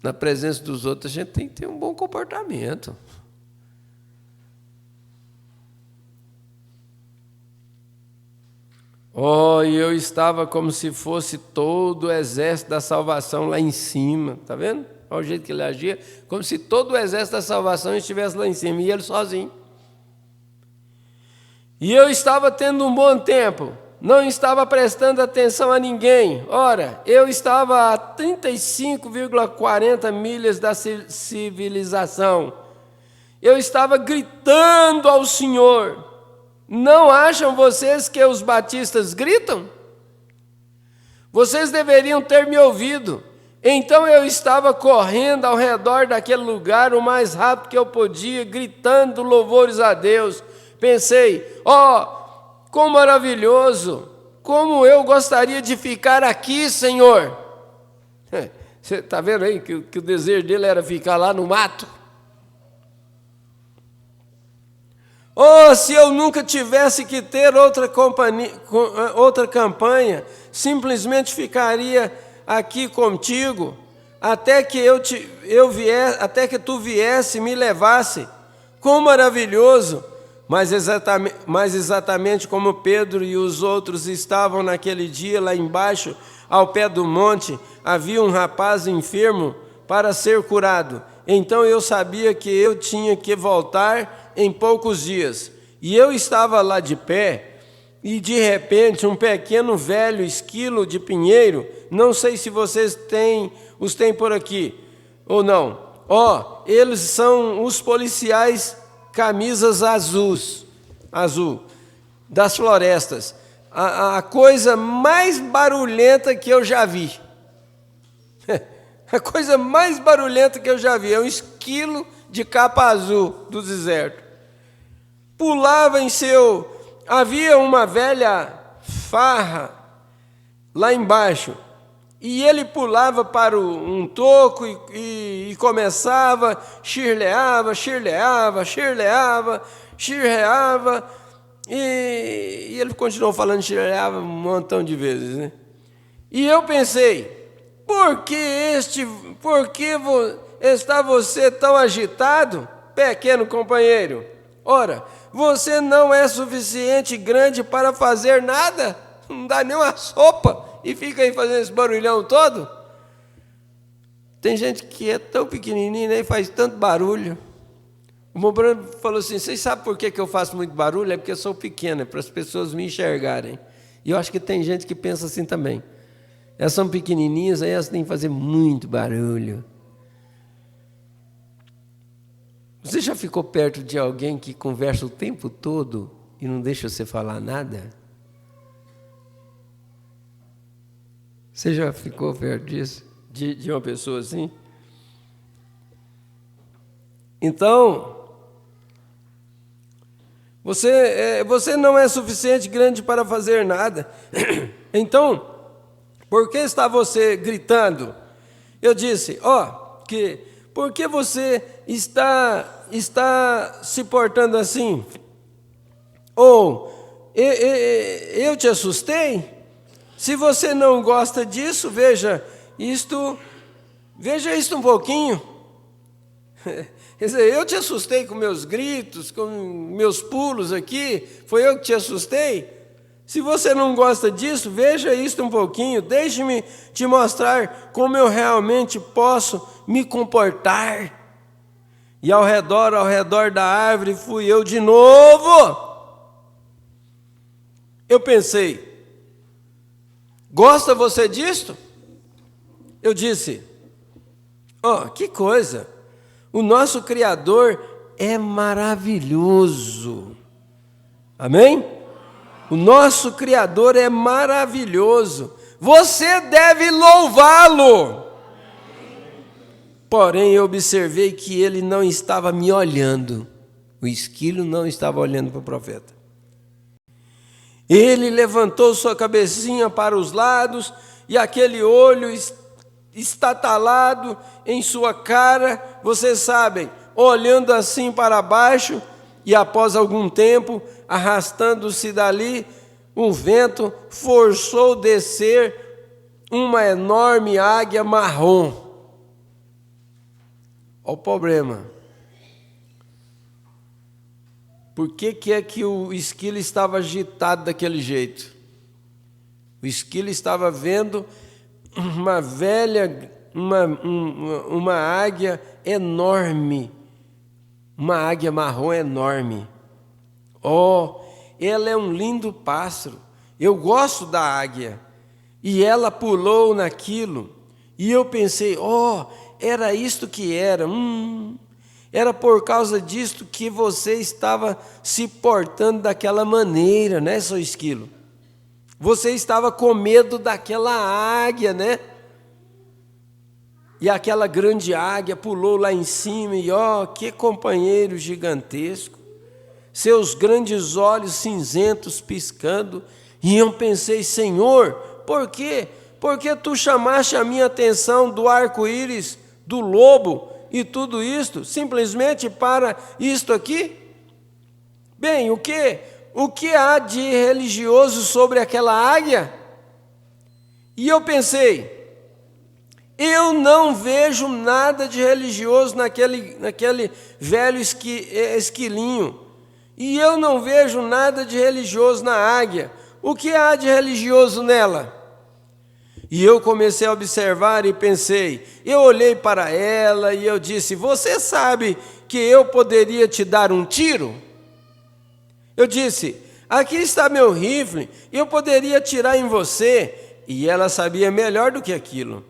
Na presença dos outros, a gente tem que ter um bom comportamento. Oh, e eu estava como se fosse todo o exército da salvação lá em cima, tá vendo? Olha o jeito que ele agia, como se todo o exército da salvação estivesse lá em cima, e ele sozinho. E eu estava tendo um bom tempo, não estava prestando atenção a ninguém. Ora, eu estava a 35,40 milhas da civilização. Eu estava gritando ao Senhor. Não acham vocês que os batistas gritam? Vocês deveriam ter me ouvido. Então eu estava correndo ao redor daquele lugar o mais rápido que eu podia, gritando louvores a Deus. Pensei, quão maravilhoso, como eu gostaria de ficar aqui, Senhor. Você está vendo aí que o desejo dele era ficar lá no mato? Se eu nunca tivesse que ter outra campanha, simplesmente ficaria aqui contigo, até que até que tu viesse e me levasse. Quão maravilhoso! Mas exatamente como Pedro e os outros estavam naquele dia lá embaixo, ao pé do monte, havia um rapaz enfermo para ser curado. Então eu sabia que eu tinha que voltar em poucos dias. E eu estava lá de pé, e de repente um pequeno velho esquilo de pinheiro, não sei se vocês os têm por aqui ou não. Eles são os policiais camisas azul das florestas. A coisa mais barulhenta que eu já vi. A coisa mais barulhenta que eu já vi é um esquilo de capa azul do deserto. Pulava havia uma velha farra lá embaixo, e ele pulava para um toco e começava, chirleava, e ele continuou falando chirleava um montão de vezes, né? E eu pensei, por que está você tão agitado, pequeno companheiro? Ora, você não é suficiente grande para fazer nada? Não dá nem uma sopa e fica aí fazendo esse barulhão todo? Tem gente que é tão pequenininha e faz tanto barulho. O Mobrano falou assim, vocês sabem por que eu faço muito barulho? É porque eu sou pequeno, é para as pessoas me enxergarem. E eu acho que tem gente que pensa assim também. Elas são pequenininhas, aí elas têm que fazer muito barulho. Você já ficou perto de alguém que conversa o tempo todo e não deixa você falar nada? Você já ficou perto disso? De uma pessoa assim? Então, você não é suficiente grande para fazer nada. Então, por que está você gritando? Eu disse, por que você está se portando assim? Eu te assustei? Se você não gosta disso, veja isto um pouquinho. Quer dizer, eu te assustei com meus gritos, com meus pulos aqui, foi eu que te assustei? Se você não gosta disso, veja isto um pouquinho, deixe-me te mostrar como eu realmente posso me comportar. E ao redor da árvore fui eu de novo. Eu pensei, gosta você disto? Eu disse, que coisa, o nosso Criador é maravilhoso. Amém? O nosso Criador é maravilhoso. Você deve louvá-lo. Porém, eu observei que ele não estava me olhando. O esquilo não estava olhando para o profeta. Ele levantou sua cabecinha para os lados e aquele olho estatalado em sua cara, vocês sabem, olhando assim para baixo, e após algum tempo, arrastando-se dali, um vento forçou descer uma enorme águia marrom. Olha o problema. Por que é que o esquilo estava agitado daquele jeito? O esquilo estava vendo uma águia enorme, uma águia marrom enorme. Ela é um lindo pássaro. Eu gosto da águia. E ela pulou naquilo. E eu pensei, era isto que era. Era por causa disto que você estava se portando daquela maneira, né, seu esquilo? Você estava com medo daquela águia, né? E aquela grande águia pulou lá em cima e que companheiro gigantesco. Seus grandes olhos cinzentos piscando. E eu pensei, Senhor, por quê? Porque tu chamaste a minha atenção do arco-íris, do lobo e tudo isto, simplesmente para isto aqui? Bem, o que há de religioso sobre aquela águia? E eu pensei, eu não vejo nada de religioso naquele velho esquilinho. E eu não vejo nada de religioso na águia. O que há de religioso nela? E eu comecei a observar e pensei, eu olhei para ela e eu disse, você sabe que eu poderia te dar um tiro? Eu disse, aqui está meu rifle, eu poderia atirar em você. E ela sabia melhor do que aquilo.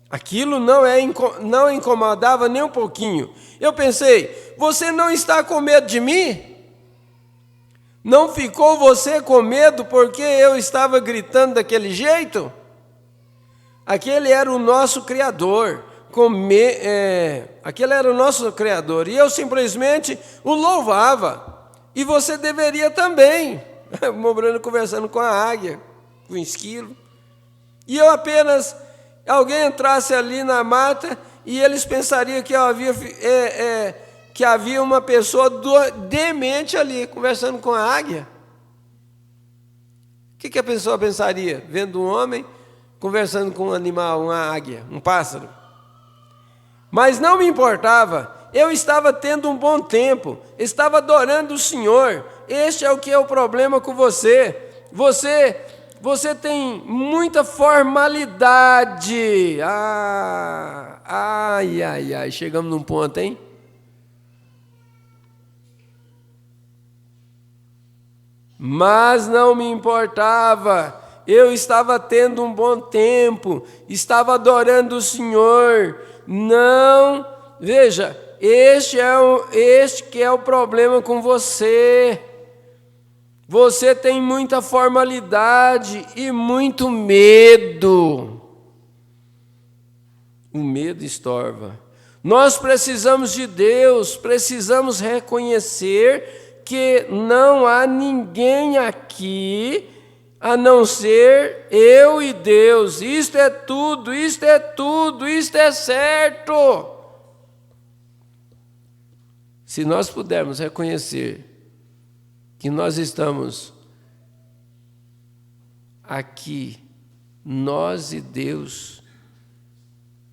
Aquilo não incomodava nem um pouquinho. Eu pensei, você não está com medo de mim? Não ficou você com medo porque eu estava gritando daquele jeito? Aquele era o nosso Criador. Aquele era o nosso Criador. E eu simplesmente o louvava. E você deveria também. O Mobrano conversando com a águia, com o esquilo. E eu apenas... Alguém entrasse ali na mata e eles pensariam que havia uma pessoa demente ali, conversando com a águia. O que a pessoa pensaria? Vendo um homem conversando com um animal, uma águia, um pássaro. Mas não me importava, eu estava tendo um bom tempo, estava adorando o Senhor. Este é o que é o problema com você. Você tem muita formalidade. Ai, chegamos num ponto, hein? Mas não me importava, eu estava tendo um bom tempo, estava adorando o Senhor. Não, veja, este que é o problema com você. Você tem muita formalidade e muito medo. O medo estorva. Nós precisamos de Deus, precisamos reconhecer que não há ninguém aqui a não ser eu e Deus. Isto é tudo, isto é certo. Se nós pudermos reconhecer que nós estamos aqui, nós e Deus,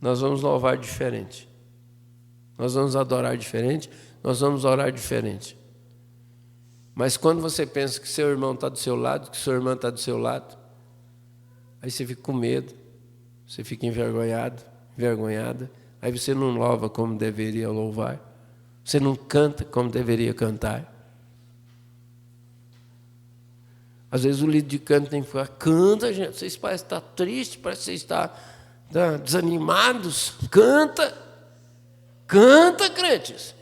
nós vamos louvar diferente, nós vamos adorar diferente, nós vamos orar diferente. Mas quando você pensa que seu irmão está do seu lado, que sua irmã está do seu lado, aí você fica com medo, você fica envergonhado, envergonhada, aí você não louva como deveria louvar, você não canta como deveria cantar. Às vezes o líder de canto tem que falar, canta, gente, vocês parecem estar tristes, parece que vocês estão desanimados. Canta, crentes.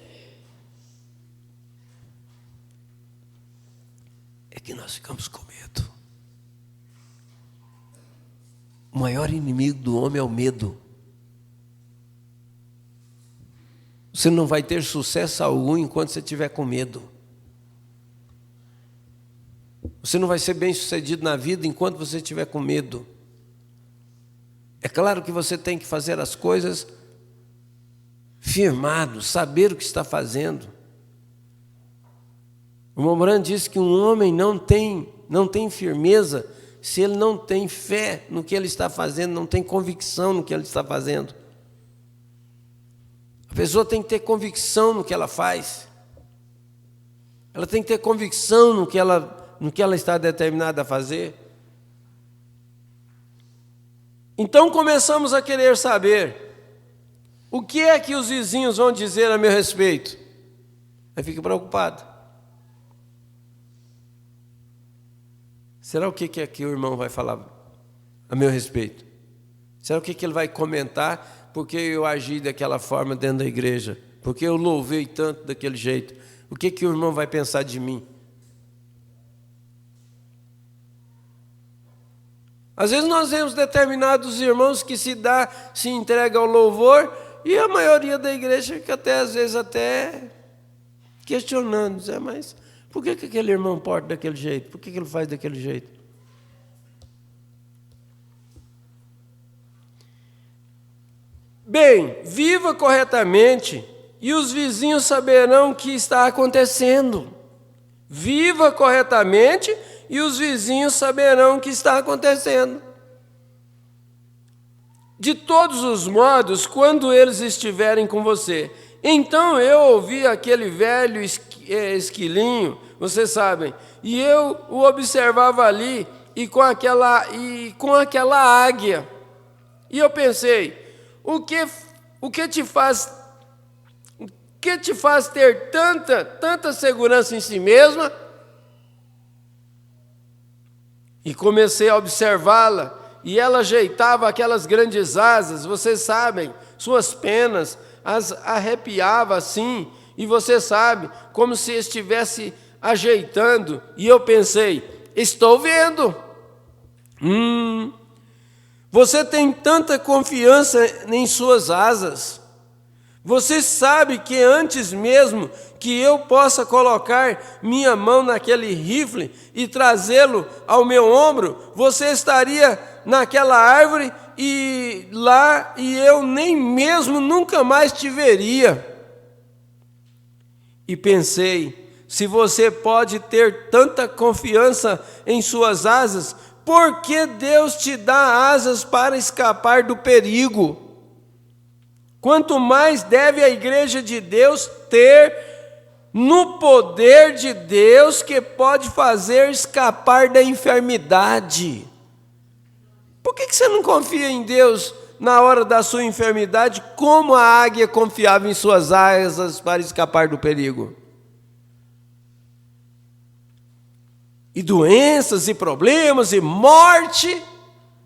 É que nós ficamos com medo. O maior inimigo do homem é o medo. Você não vai ter sucesso algum enquanto você estiver com medo. Você não vai ser bem-sucedido na vida enquanto você estiver com medo. É claro que você tem que fazer as coisas firmado, saber o que está fazendo. O Mobrano disse que um homem não tem firmeza se ele não tem fé no que ele está fazendo, não tem convicção no que ele está fazendo. A pessoa tem que ter convicção no que ela faz. Ela tem que ter convicção no que ela está determinada a fazer. Então começamos a querer saber o que é que os vizinhos vão dizer a meu respeito. Aí fica preocupado. Será o que é que o irmão vai falar a meu respeito? Será o que ele vai comentar porque eu agi daquela forma dentro da igreja? Porque eu louvei tanto daquele jeito? O que o irmão vai pensar de mim? Às vezes nós vemos determinados irmãos que se entrega ao louvor, e a maioria da igreja fica às vezes até questionando, mas por que aquele irmão porta daquele jeito? Por que ele faz daquele jeito? Bem, viva corretamente e os vizinhos saberão o que está acontecendo. Viva corretamente e os vizinhos saberão o que está acontecendo. De todos os modos, quando eles estiverem com você. Então eu ouvi aquele velho esquilinho, vocês sabem, e eu o observava ali e com aquela águia. E eu pensei, o que te faz ter tanta segurança em si mesma? E comecei a observá-la, e ela ajeitava aquelas grandes asas, vocês sabem, suas penas, as arrepiava assim, e você sabe, como se estivesse ajeitando, e eu pensei, estou vendo. Você tem tanta confiança em suas asas. Você sabe que antes mesmo que eu possa colocar minha mão naquele rifle e trazê-lo ao meu ombro, você estaria naquela árvore e eu nem mesmo nunca mais te veria. E pensei, se você pode ter tanta confiança em suas asas, por que Deus te dá asas para escapar do perigo? Quanto mais deve a igreja de Deus ter no poder de Deus que pode fazer escapar da enfermidade. Por que você não confia em Deus na hora da sua enfermidade, como a águia confiava em suas asas para escapar do perigo? E doenças, e problemas, e morte,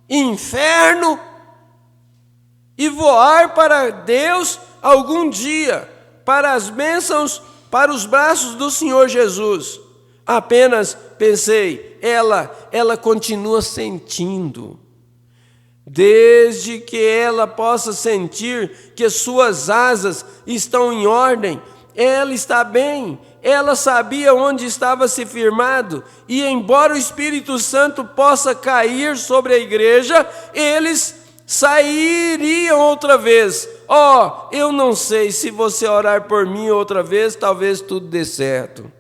e inferno, e voar para Deus algum dia, para as bênçãos, para os braços do Senhor Jesus. Apenas pensei, ela continua sentindo. Desde que ela possa sentir que suas asas estão em ordem, ela está bem. Ela sabia onde estava se firmado, e embora o Espírito Santo possa cair sobre a igreja, eles sairiam outra vez. Eu não sei, se você orar por mim outra vez, talvez tudo dê certo.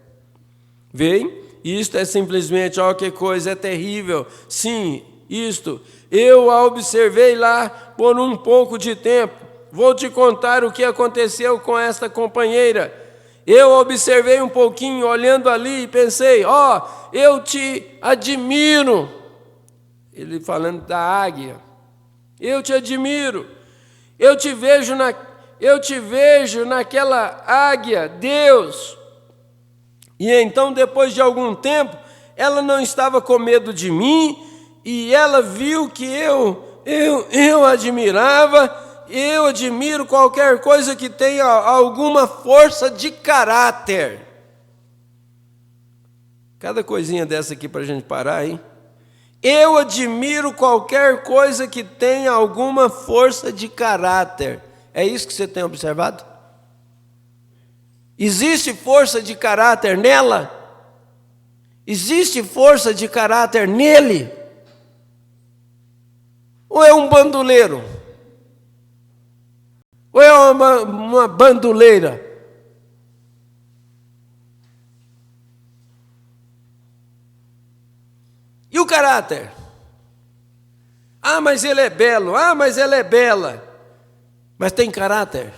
Vem? Isto é simplesmente, que coisa, é terrível. Sim, isto, eu a observei lá por um pouco de tempo. Vou te contar o que aconteceu com esta companheira. Eu observei um pouquinho, olhando ali, e pensei, eu te admiro. Ele falando da águia. Eu te admiro. Eu te vejo naquela águia, Deus. E então, depois de algum tempo, ela não estava com medo de mim, e ela viu que eu admirava. Eu admiro qualquer coisa que tenha alguma força de caráter. Cada coisinha dessa aqui para a gente parar, hein? Eu admiro qualquer coisa que tenha alguma força de caráter. É isso que você tem observado? Existe força de caráter nela? Existe força de caráter nele? Ou é um bandoleiro? Ou é uma bandoleira? E o caráter? Mas ele é belo. Mas ela é bela. Mas tem caráter?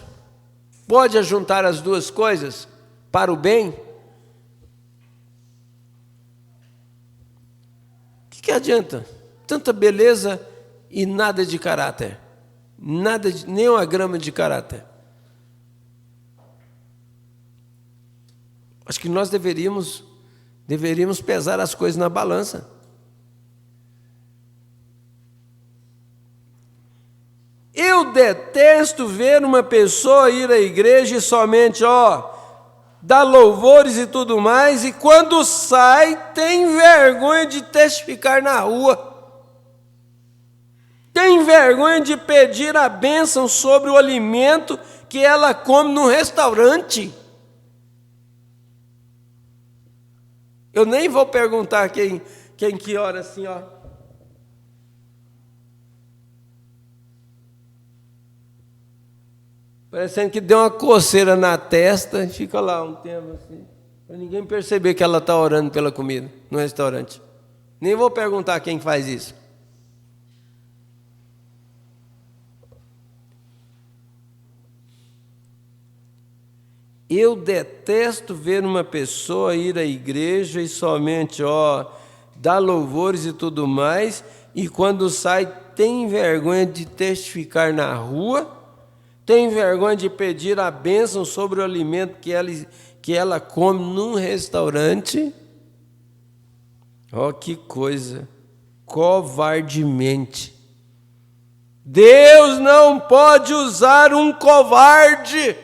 Pode ajuntar as duas coisas para o bem? O que adianta? Tanta beleza e nada de caráter. Nada, nem uma grama de caráter. Acho que nós deveríamos pesar as coisas na balança. Eu detesto ver uma pessoa ir à igreja e somente, dar louvores e tudo mais, e quando sai tem vergonha de testificar na rua. tem vergonha de pedir a bênção sobre o alimento que ela come no restaurante. Eu nem vou perguntar quem que ora assim, ó. Parecendo que deu uma coceira na testa e fica lá um tempo assim, para ninguém perceber que ela está orando pela comida no restaurante. Nem vou perguntar quem faz isso. Eu detesto ver uma pessoa ir à igreja e somente, dar louvores e tudo mais, e quando sai tem vergonha de testificar na rua, tem vergonha de pedir a bênção sobre o alimento que ela come num restaurante. Que coisa, covardemente. Deus não pode usar um covarde.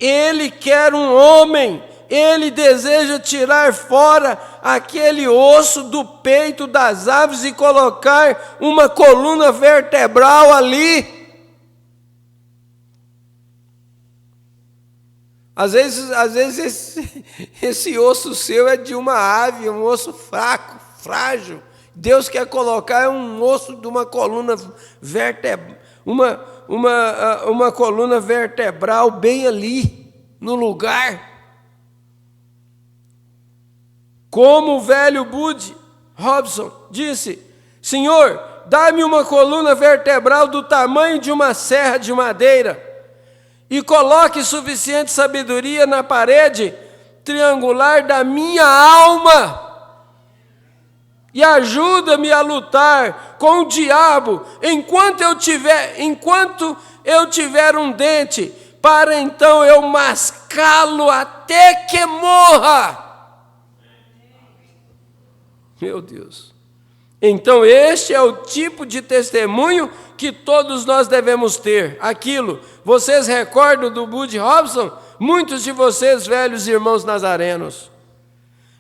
Ele quer um homem, ele deseja tirar fora aquele osso do peito das aves e colocar uma coluna vertebral ali. Às vezes esse osso seu é de uma ave, um osso fraco, frágil. Deus quer colocar um osso de uma coluna vertebral, uma coluna vertebral bem ali, no lugar. Como o velho Bud Robson disse: Senhor, dá-me uma coluna vertebral do tamanho de uma serra de madeira e coloque suficiente sabedoria na parede triangular da minha alma. E ajuda-me a lutar com o diabo enquanto eu tiver um dente, para então eu mascá-lo até que morra. Meu Deus. Então este é o tipo de testemunho que todos nós devemos ter. Aquilo, vocês recordam do Bud Robson? Muitos de vocês, velhos irmãos nazarenos.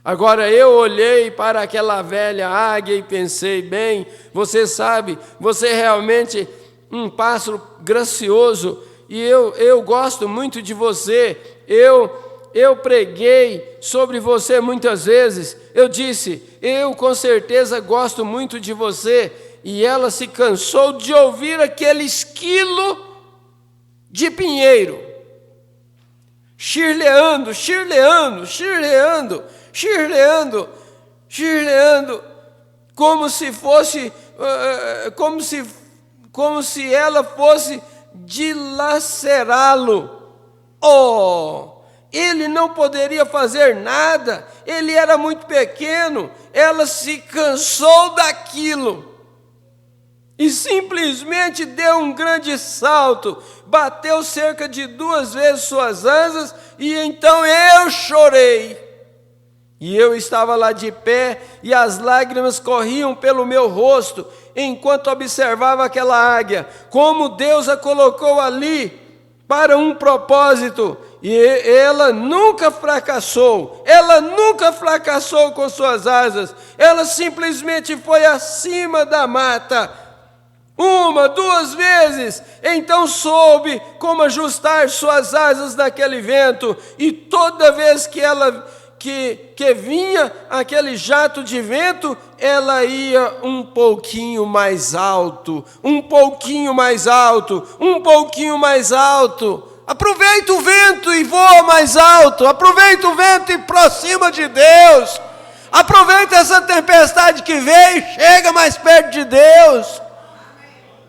Agora eu olhei para aquela velha águia e pensei, bem, você sabe, você é realmente um pássaro gracioso, e eu gosto muito de você. Eu preguei sobre você muitas vezes. Eu disse, eu com certeza gosto muito de você. E ela se cansou de ouvir aquele esquilo de pinheiro, chirleando, como se ela fosse dilacerá-lo. Ele não poderia fazer nada, ele era muito pequeno. Ela se cansou daquilo e simplesmente deu um grande salto, bateu cerca de 2 vezes suas asas, e então eu chorei. E eu estava lá de pé, e as lágrimas corriam pelo meu rosto, enquanto observava aquela águia, como Deus a colocou ali para um propósito. E ela nunca fracassou com suas asas. Ela simplesmente foi acima da mata, 1, 2 vezes, então soube como ajustar suas asas naquele vento, e toda vez que vinha aquele jato de vento, ela ia um pouquinho mais alto, Aproveita o vento e voa mais alto, aproveita o vento e aproxima de Deus, aproveita essa tempestade que veio e chega mais perto de Deus.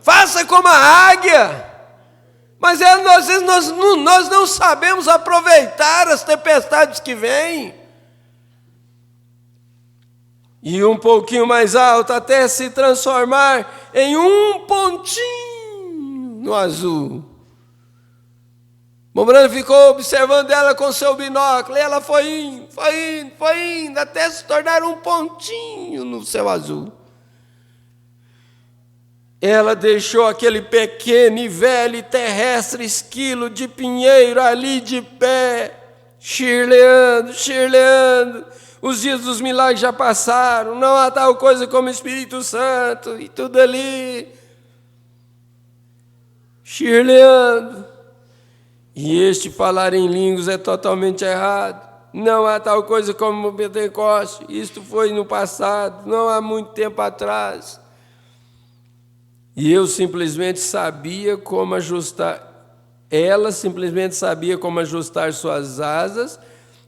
Faça como a águia. Mas às vezes nós não sabemos aproveitar as tempestades que vêm. E um pouquinho mais alto até se transformar em um pontinho no azul. Mombrano ficou observando ela com seu binóculo, e ela foi indo, até se tornar um pontinho no céu azul. Ela deixou aquele pequeno e velho e terrestre esquilo de pinheiro ali de pé, chirleando, os dias dos milagres já passaram, não há tal coisa como Espírito Santo, e tudo ali, chirleando. E este falar em línguas é totalmente errado. Não há tal coisa como o Pentecoste, isto foi no passado, não há muito tempo atrás. E eu simplesmente sabia como ajustar, ela simplesmente sabia como ajustar suas asas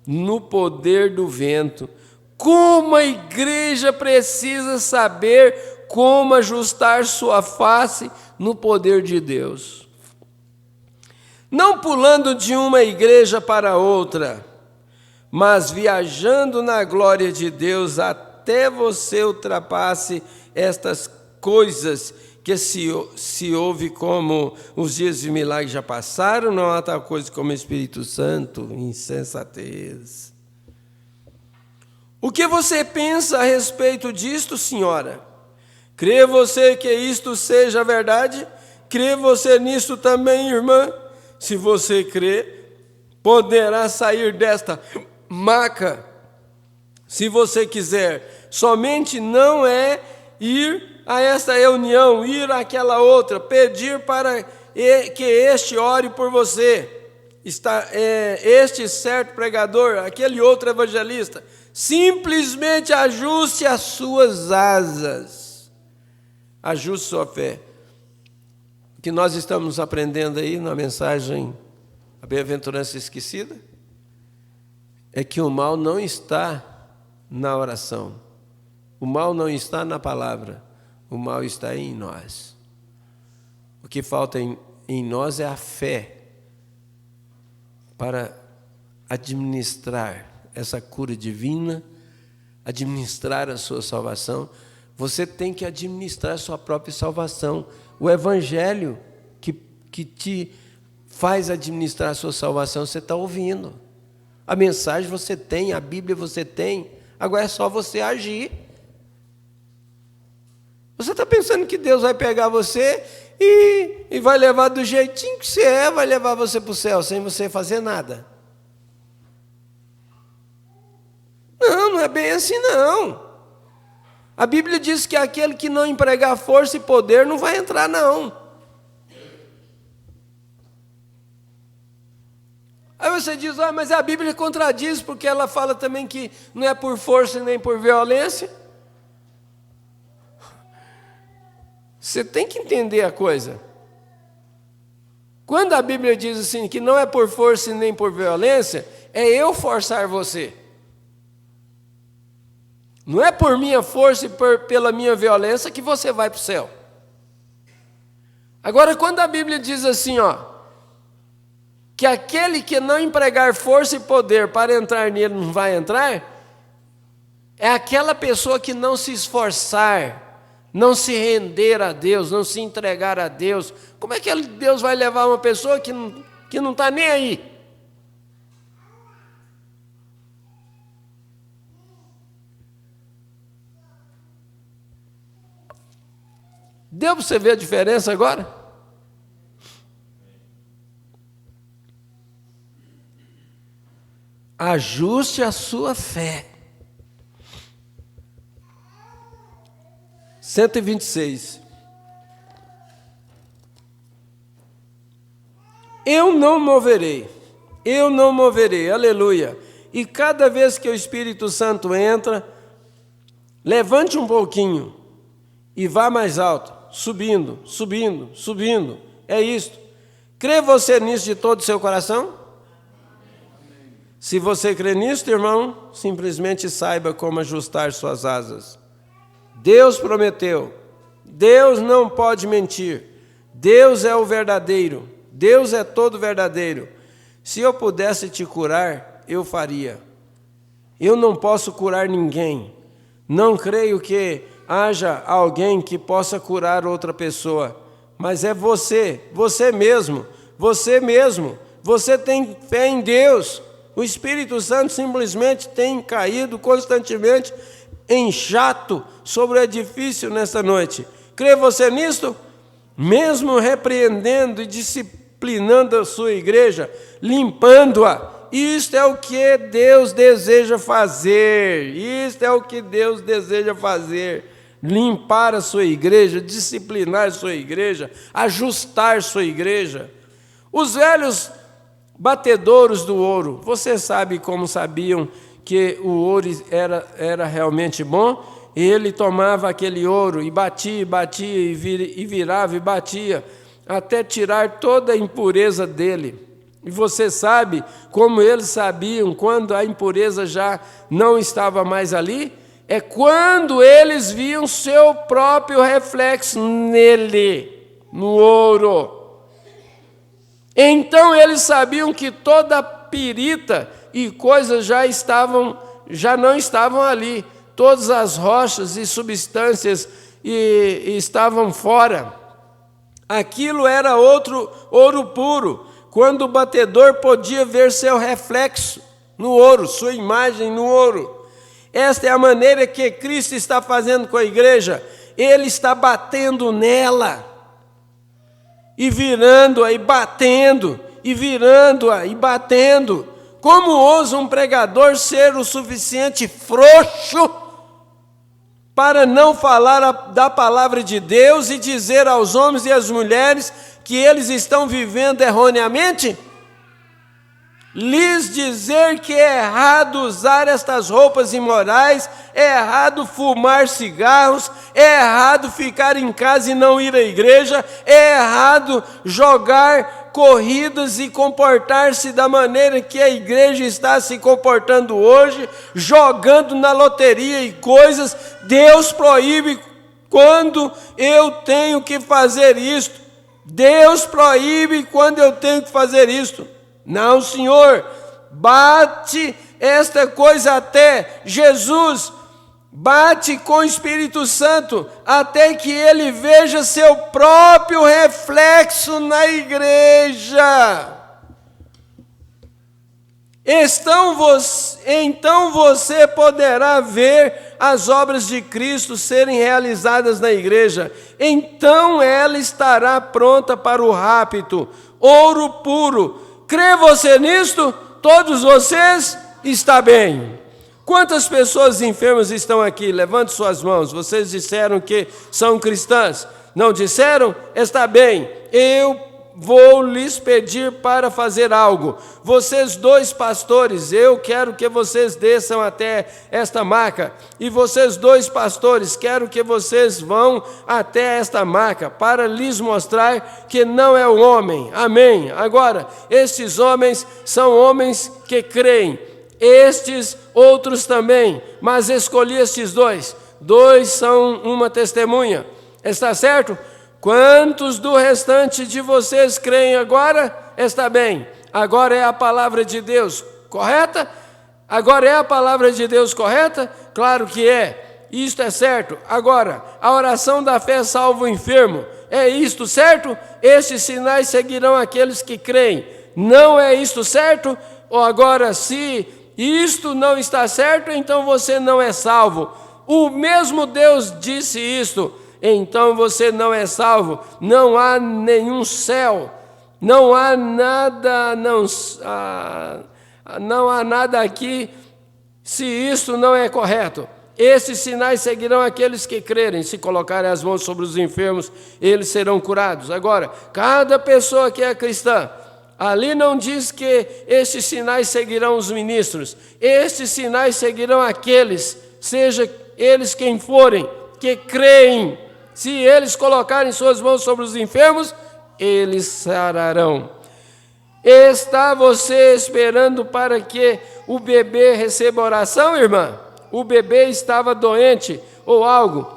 no poder do vento. Como a igreja precisa saber como ajustar sua face no poder de Deus. Não pulando de uma igreja para outra, mas viajando na glória de Deus até você ultrapasse estas coisas que se ouve como os dias de milagre já passaram, não há tal coisa como Espírito Santo, insensatez. O que você pensa a respeito disto, senhora? Crê você que isto seja verdade? Crê você nisto também, irmã? Se você crê, poderá sair desta maca, se você quiser. Somente não é ir a esta reunião, ir àquela outra, pedir para que este ore por você, este certo pregador, aquele outro evangelista. Simplesmente ajuste as suas asas, ajuste sua fé. O que nós estamos aprendendo aí na mensagem A Bem-aventurança Esquecida é que o mal não está na oração, o mal não está na palavra, o mal está em nós. O que falta em nós é a fé para administrar essa cura divina, administrar a sua salvação. Você tem que administrar a sua própria salvação. O Evangelho que te faz administrar a sua salvação, você está ouvindo. A mensagem você tem, a Bíblia você tem, agora é só você agir. Você está pensando que Deus vai pegar você e vai levar do jeitinho que você é, vai levar você para o céu sem você fazer nada? Não, não é bem assim não. A Bíblia diz que aquele que não empregar força e poder não vai entrar não. Aí você diz, mas a Bíblia contradiz, porque ela fala também que não é por força nem por violência. Você tem que entender a coisa. Quando a Bíblia diz assim, que não é por força nem por violência, é eu forçar você. Não é por minha força e pela minha violência que você vai para o céu. Agora, quando a Bíblia diz assim, que aquele que não empregar força e poder para entrar nele não vai entrar, é aquela pessoa que não se esforçar, não se render a Deus, não se entregar a Deus. Como é que Deus vai levar uma pessoa que não está nem aí? Deu para você ver a diferença agora? Ajuste a sua fé. 126. Eu não moverei, aleluia. E cada vez que o Espírito Santo entra, levante um pouquinho e vá mais alto, subindo, subindo, subindo. É isto. Crê você nisso de todo o seu coração? Se você crê nisso, irmão, simplesmente saiba como ajustar suas asas. Deus prometeu, Deus não pode mentir, Deus é o verdadeiro, Deus é todo verdadeiro. Se eu pudesse te curar, eu faria. Eu não posso curar ninguém, não creio que haja alguém que possa curar outra pessoa, mas é você mesmo, você tem fé em Deus. O Espírito Santo simplesmente tem caído constantemente em jato sobre o edifício nesta noite. Crê você nisto? Mesmo repreendendo e disciplinando a sua igreja, limpando-a, isto é o que Deus deseja fazer. Isto é o que Deus deseja fazer. Limpar a sua igreja, disciplinar a sua igreja, ajustar a sua igreja. Os velhos batedouros do ouro, você sabe como sabiam que o ouro era realmente bom? Ele tomava aquele ouro e batia, e virava e batia, até tirar toda a impureza dele. E você sabe como eles sabiam quando a impureza já não estava mais ali? É quando eles viam seu próprio reflexo nele, no ouro. Então eles sabiam que toda a pirita e coisas já não estavam ali. Todas as rochas e substâncias estavam fora. Aquilo era outro ouro puro, quando o batedor podia ver seu reflexo no ouro, sua imagem no ouro. Esta é a maneira que Cristo está fazendo com a igreja. Ele está batendo nela, e virando-a, e batendo, e virando-a, e batendo. Como ousa um pregador ser o suficiente frouxo para não falar da palavra de Deus e dizer aos homens e às mulheres que eles estão vivendo erroneamente? Lhes dizer que é errado usar estas roupas imorais, é errado fumar cigarros, é errado ficar em casa e não ir à igreja, é errado jogar corridas e comportar-se da maneira que a igreja está se comportando hoje, jogando na loteria e coisas. Deus proíbe quando eu tenho que fazer isto. Deus proíbe quando eu tenho que fazer isto. Não, Senhor, bate esta coisa até Jesus, bate com o Espírito Santo, até que ele veja seu próprio reflexo na igreja. Então você poderá ver as obras de Cristo serem realizadas na igreja. Então ela estará pronta para o rapto, ouro puro. Crê você nisto? Todos vocês? Está bem. Quantas pessoas enfermas estão aqui? Levante suas mãos. Vocês disseram que são cristãs. Não disseram? Está bem. Eu vou lhes pedir para fazer algo. Vocês dois pastores, eu quero que vocês desçam até esta maca. E vocês dois pastores, quero que vocês vão até esta maca para lhes mostrar que não é o homem. Amém. Agora, estes homens são homens que creem. Estes outros também, mas escolhi estes dois. Dois são uma testemunha. Está certo? Quantos do restante de vocês creem agora? Está bem. Agora é a palavra de Deus correta? Agora é a palavra de Deus correta? Claro que é. Isto é certo. Agora, a oração da fé salva o enfermo. É isto certo? Estes sinais seguirão aqueles que creem. Não é isto certo? Ou agora, se isto não está certo, então você não é salvo. O mesmo Deus disse isto. Então você não é salvo. Não há nenhum céu. Não há nada, não há nada aqui se isto não é correto. Esses sinais seguirão aqueles que crerem. Se colocarem as mãos sobre os enfermos, eles serão curados. Agora, cada pessoa que é cristã, ali não diz que estes sinais seguirão os ministros. Estes sinais seguirão aqueles, seja eles quem forem, que creem. Se eles colocarem suas mãos sobre os enfermos, eles sararão. Está você esperando para que o bebê receba oração, irmã? O bebê estava doente ou algo.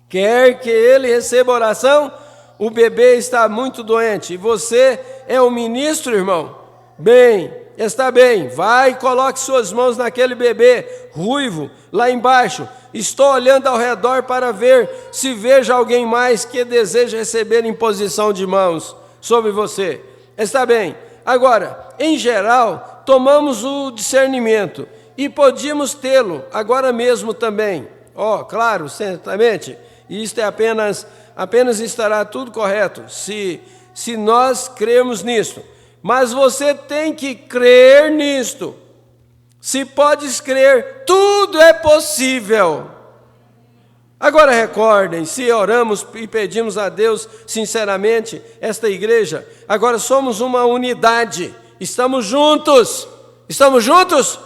Quer que ele receba oração? O bebê está muito doente. E você é um ministro, irmão? Bem, está bem. Vai e coloque suas mãos naquele bebê ruivo, lá embaixo. Estou olhando ao redor para ver se vejo alguém mais que deseja receber imposição de mãos sobre você. Está bem. Agora, em geral, tomamos o discernimento e podíamos tê-lo agora mesmo também. Claro, certamente. Isto é apenas estará tudo correto se nós cremos nisso. mas você tem que crer nisto. Se podes crer, tudo é possível. Agora recordem, se oramos e pedimos a Deus sinceramente, esta igreja, agora somos uma unidade, estamos juntos. Estamos juntos?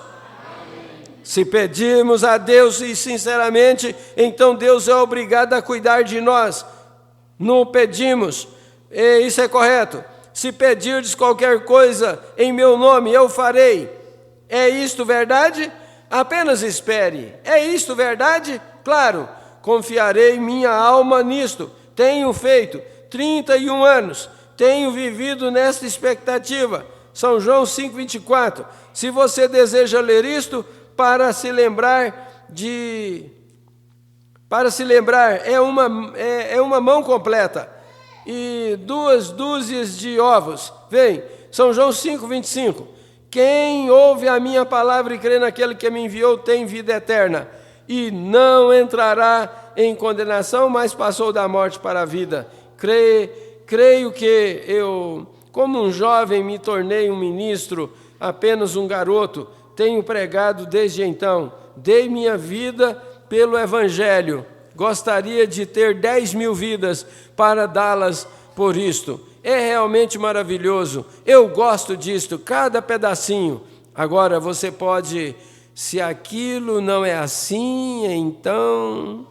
Se pedimos a Deus e sinceramente, então Deus é obrigado a cuidar de nós. Não pedimos, isso é correto. Se pedirdes qualquer coisa em meu nome, eu farei. É isto verdade? Apenas espere. É isto verdade? Claro, confiarei minha alma nisto. Tenho feito 31 anos, tenho vivido nesta expectativa. São João 5,24. Se você deseja ler isto, para se lembrar, é uma mão completa e 2 dúzias de ovos. Vem, São João 5,25. Quem ouve a minha palavra e crê naquele que me enviou tem vida eterna, e não entrará em condenação, mas passou da morte para a vida. Creio que eu, como um jovem, me tornei um ministro, apenas um garoto, tenho pregado desde então, dei minha vida pelo Evangelho, gostaria de ter 10.000 vidas para dá-las por isto. É realmente maravilhoso, eu gosto disto, cada pedacinho. Agora você pode, se aquilo não é assim, então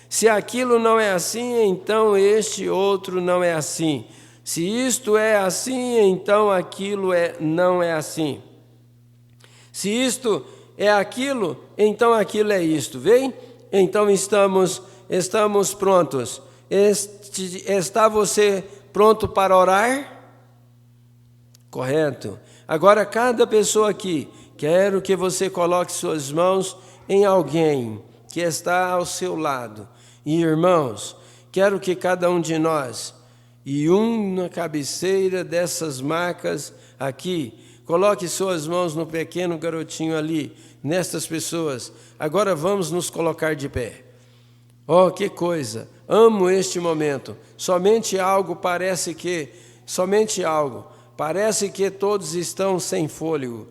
se aquilo não é assim, então este outro não é assim. Se isto é assim, então aquilo não é assim. Se isto é aquilo, então aquilo é isto. Vem? Então estamos prontos. Está você pronto para orar? Correto. Agora, cada pessoa aqui, quero que você coloque suas mãos em alguém que está ao seu lado. E, irmãos, quero que cada um de nós, e na cabeceira dessas macas aqui, coloque suas mãos no pequeno garotinho ali, nestas pessoas. Agora vamos nos colocar de pé. Oh, que coisa! Amo este momento. Somente algo parece que todos estão sem fôlego.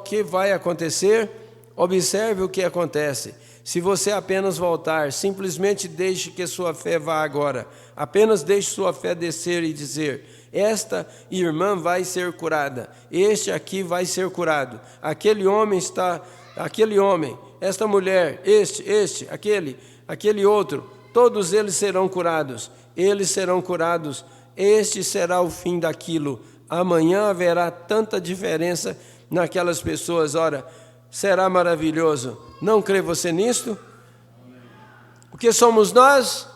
Que vai acontecer? Observe o que acontece. Se você apenas voltar, simplesmente deixe que sua fé vá agora. Apenas deixe sua fé descer e dizer: esta irmã vai ser curada, este aqui vai ser curado, aquele homem, esta mulher, aquele outro, todos eles serão curados, este será o fim daquilo. Amanhã haverá tanta diferença naquelas pessoas, ora, será maravilhoso. Não crê você nisto? O que somos nós?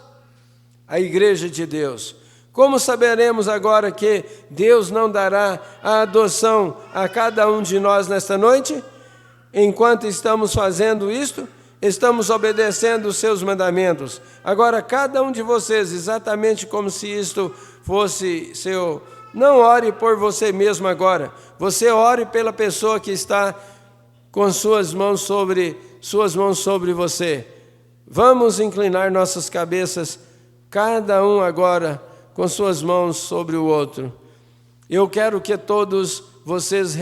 A igreja de Deus. Como saberemos agora que Deus não dará a adoção a cada um de nós nesta noite? Enquanto estamos fazendo isto, estamos obedecendo os seus mandamentos. Agora, cada um de vocês, exatamente como se isto fosse seu... Não ore por você mesmo agora. Você ore pela pessoa que está com suas mãos sobre você. Vamos inclinar nossas cabeças, cada um agora, com suas mãos sobre o outro. Eu quero que todos vocês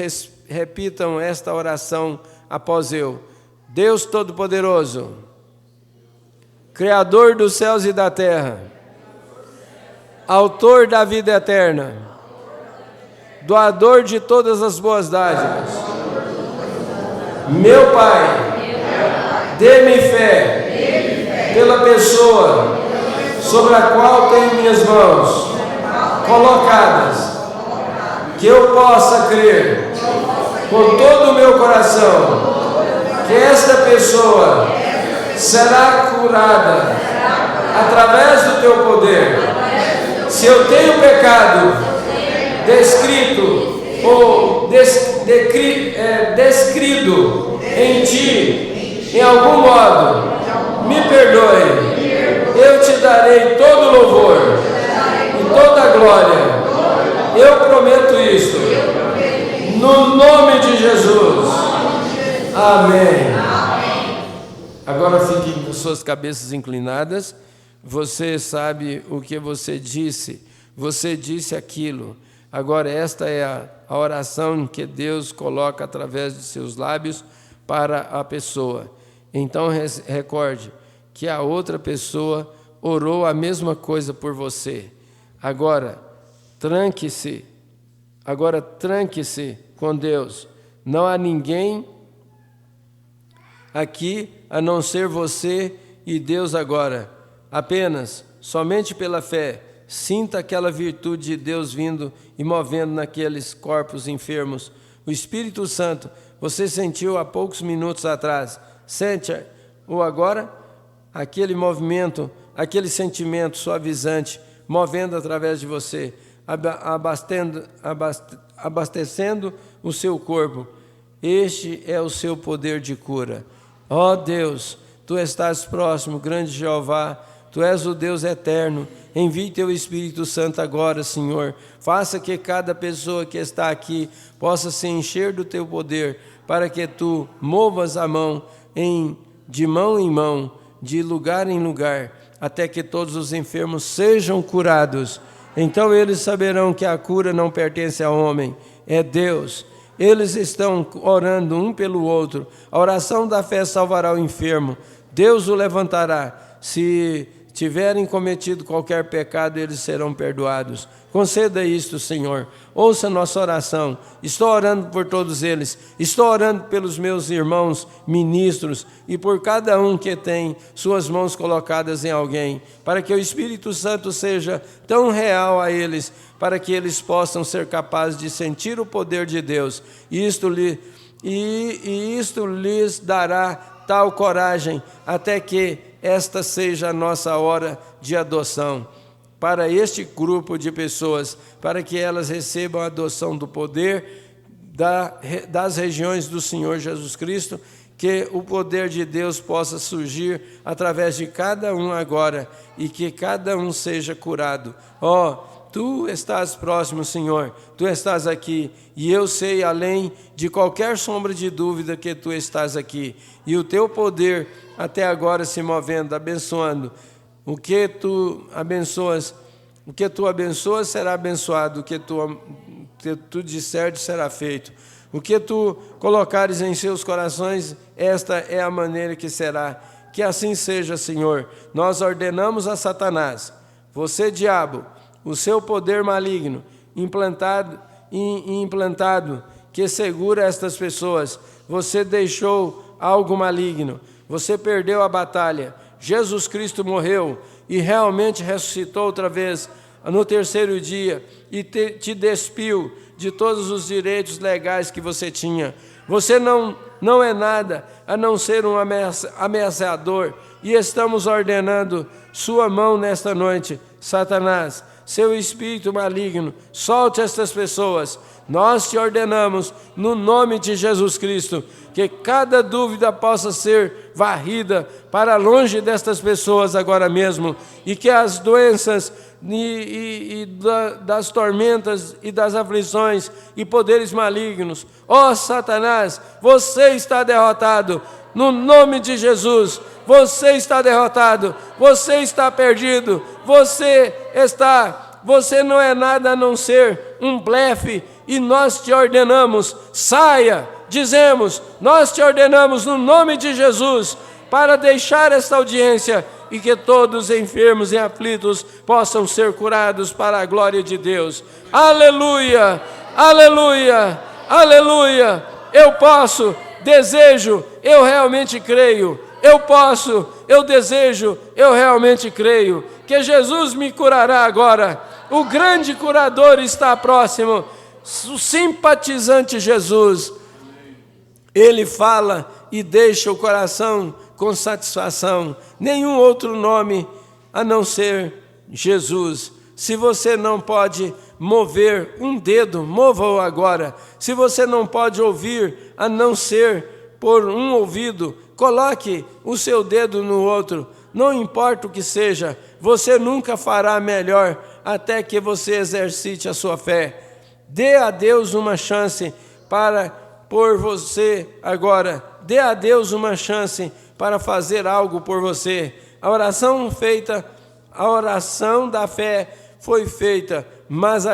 repitam esta oração após eu. Deus Todo-Poderoso, Criador dos céus e da terra, Autor da vida eterna, doador de todas as boas dádivas, meu Pai, dê-me fé pela pessoa sobre a qual tenho minhas mãos colocadas, que eu possa crer com todo o meu coração que esta pessoa será curada através do teu poder. Se eu tenho pecado descrito ou descrito em ti, em algum modo, me perdoe. Eu te darei todo louvor e toda glória. Eu prometo isto, no nome de Jesus. Amém. Agora fiquem com suas cabeças inclinadas. Você sabe o que você disse você disse aquilo. Agora esta é a oração que Deus coloca através de seus lábios para a pessoa. Então recorde que a outra pessoa orou a mesma coisa por você. Agora tranque-se com Deus. Não há ninguém aqui a não ser você e Deus agora. Apenas, somente pela fé, sinta aquela virtude de Deus vindo e movendo naqueles corpos enfermos. O Espírito Santo, você sentiu há poucos minutos atrás, sente-o agora? Aquele movimento, aquele sentimento suavizante, movendo através de você, abastecendo o seu corpo. Este é o seu poder de cura. Ó Deus, Tu estás próximo, grande Jeová, Tu és o Deus eterno. Envie Teu Espírito Santo agora, Senhor. Faça que cada pessoa que está aqui possa se encher do Teu poder, para que Tu movas a mão de mão em mão, de lugar em lugar, até que todos os enfermos sejam curados. Então eles saberão que a cura não pertence ao homem, é Deus. Eles estão orando um pelo outro. A oração da fé salvará o enfermo. Deus o levantará. Se tiverem cometido qualquer pecado, eles serão perdoados. Conceda isto, Senhor. Ouça nossa oração. Estou orando por todos eles. Estou orando pelos meus irmãos ministros e por cada um que tem suas mãos colocadas em alguém, para que o Espírito Santo seja tão real a eles, para que eles possam ser capazes de sentir o poder de Deus. Isto lhes dará tal coragem, até que esta seja a nossa hora de adoção para este grupo de pessoas, para que elas recebam a adoção do poder das regiões do Senhor Jesus Cristo, que o poder de Deus possa surgir através de cada um agora e que cada um seja curado. Tu estás próximo, Senhor, Tu estás aqui, e eu sei, além de qualquer sombra de dúvida, que Tu estás aqui, e o Teu poder até agora se movendo, abençoando. O que Tu abençoas será abençoado, o que tu disseres será feito. O que Tu colocares em seus corações, esta é a maneira que será. Que assim seja, Senhor. Nós ordenamos a Satanás, você, diabo, o seu poder maligno implantado, que segura estas pessoas. Você deixou algo maligno, você perdeu a batalha. Jesus Cristo morreu e realmente ressuscitou outra vez no terceiro dia e te despiu de todos os direitos legais que você tinha. Você não é nada a não ser um ameaçador, e estamos ordenando sua mão nesta noite. Satanás, seu espírito maligno, solte estas pessoas. Nós te ordenamos, no nome de Jesus Cristo, que cada dúvida possa ser varrida para longe destas pessoas agora mesmo, e que as doenças das tormentas e das aflições e poderes malignos, Satanás, você está derrotado, no nome de Jesus. Você está derrotado, você está perdido, você não é nada a não ser um blefe, e nós te ordenamos, saia, dizemos, nós te ordenamos no nome de Jesus, para deixar esta audiência e que todos enfermos e aflitos possam ser curados para a glória de Deus. Aleluia, aleluia, aleluia. Eu posso, desejo, eu realmente creio. Eu posso, eu desejo, eu realmente creio que Jesus me curará agora. O grande curador está próximo, o simpatizante Jesus. Ele fala e deixa o coração com satisfação. Nenhum outro nome a não ser Jesus. Se você não pode mover um dedo, mova-o agora. Se você não pode ouvir a não ser por um ouvido, coloque o seu dedo no outro. Não importa o que seja, você nunca fará melhor até que você exercite a sua fé. Dê a Deus uma chance por você agora. Dê a Deus uma chance para fazer algo por você. A oração da fé foi feita, mas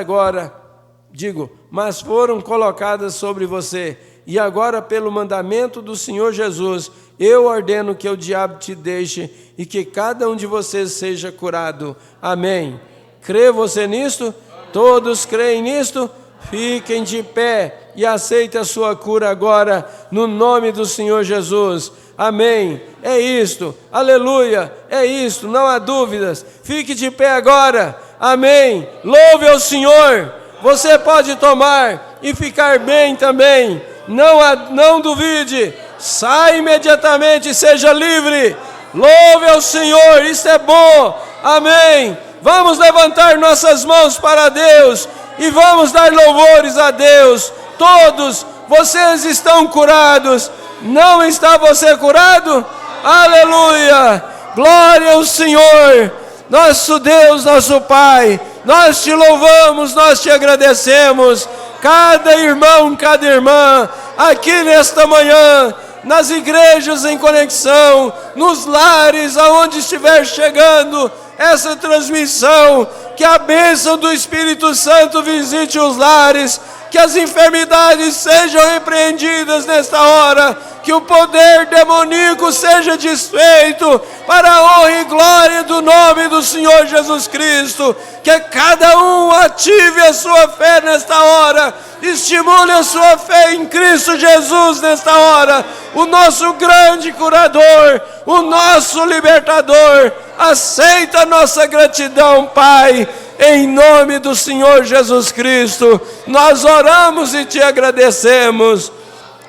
foram colocadas sobre você. E agora, pelo mandamento do Senhor Jesus, eu ordeno que o diabo te deixe e que cada um de vocês seja curado. Amém. Crê você nisto? Todos creem nisto? Fiquem de pé e aceitem a sua cura agora, no nome do Senhor Jesus. Amém. É isto. Aleluia. É isto. Não há dúvidas. Fique de pé agora. Amém. Louve ao Senhor. Você pode tomar e ficar bem também. Não duvide. Sai imediatamente e seja livre. Louve ao Senhor. Isso é bom. Amém. Vamos levantar nossas mãos para Deus e vamos dar louvores a Deus. Todos vocês estão curados. Não está você curado? Aleluia! Glória ao Senhor, nosso Deus, nosso Pai. Nós te louvamos, nós te agradecemos. Cada irmão, cada irmã, aqui nesta manhã, nas igrejas em conexão, nos lares, aonde estiver chegando essa transmissão, que a bênção do Espírito Santo visite os lares, que as enfermidades sejam repreendidas nesta hora, que o poder demoníaco seja desfeito, para a honra e glória do nome do Senhor Jesus Cristo, que cada um ative a sua fé nesta hora, estimule a sua fé em Cristo Jesus nesta hora, o nosso grande curador, o nosso libertador. Aceita a nossa gratidão, Pai, em nome do Senhor Jesus Cristo. Nós oramos e te agradecemos.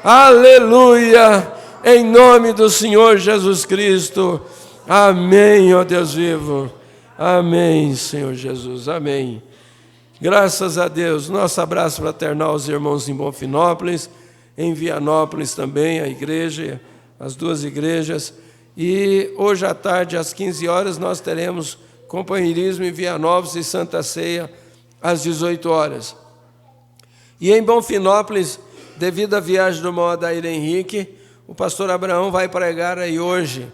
Aleluia, em nome do Senhor Jesus Cristo. Amém, ó Deus vivo. Amém, Senhor Jesus, amém. Graças a Deus. Nosso abraço fraternal aos irmãos em Bonfinópolis, em Vianópolis também, a igreja, as duas igrejas. E hoje à tarde, às 15 horas, nós teremos companheirismo em Vianópolis e Santa Ceia, às 18 horas. E em Bonfinópolis, devido à viagem do irmão Adair Henrique, o pastor Abraão vai pregar aí hoje,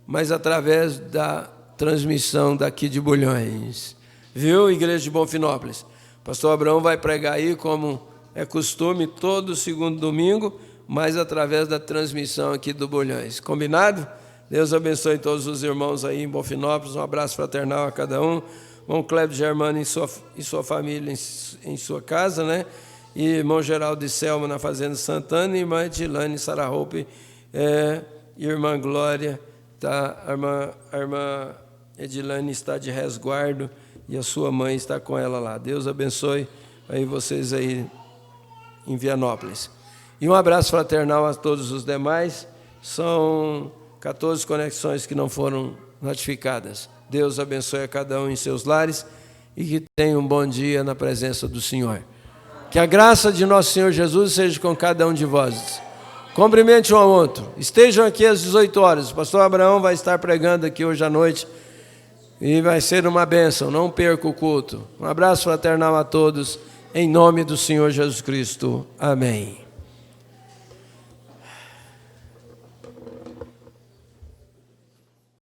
mas através da transmissão daqui de Bulhões. Viu, igreja de Bonfinópolis? O pastor Abraão vai pregar aí, como é costume, todo segundo domingo, mas através da transmissão aqui do Bulhões. Combinado? Deus abençoe todos os irmãos aí em Bonfinópolis. Um abraço fraternal a cada um. Irmão Cleber Germano em sua família, em sua casa, né? E irmão Geraldo e Selma na Fazenda Santana, e irmã Edilane Sarahoupe, irmã Glória, tá? A irmã Edilane está de resguardo e a sua mãe está com ela lá. Deus abençoe aí vocês aí em Vianópolis. E um abraço fraternal a todos os demais. São 14 conexões que não foram notificadas. Deus abençoe a cada um em seus lares e que tenha um bom dia na presença do Senhor. Que a graça de nosso Senhor Jesus seja com cada um de vós. Cumprimente um ao outro. Estejam aqui às 18 horas. O pastor Abraão vai estar pregando aqui hoje à noite e vai ser uma bênção. Não perca o culto. Um abraço fraternal a todos, em nome do Senhor Jesus Cristo. Amém.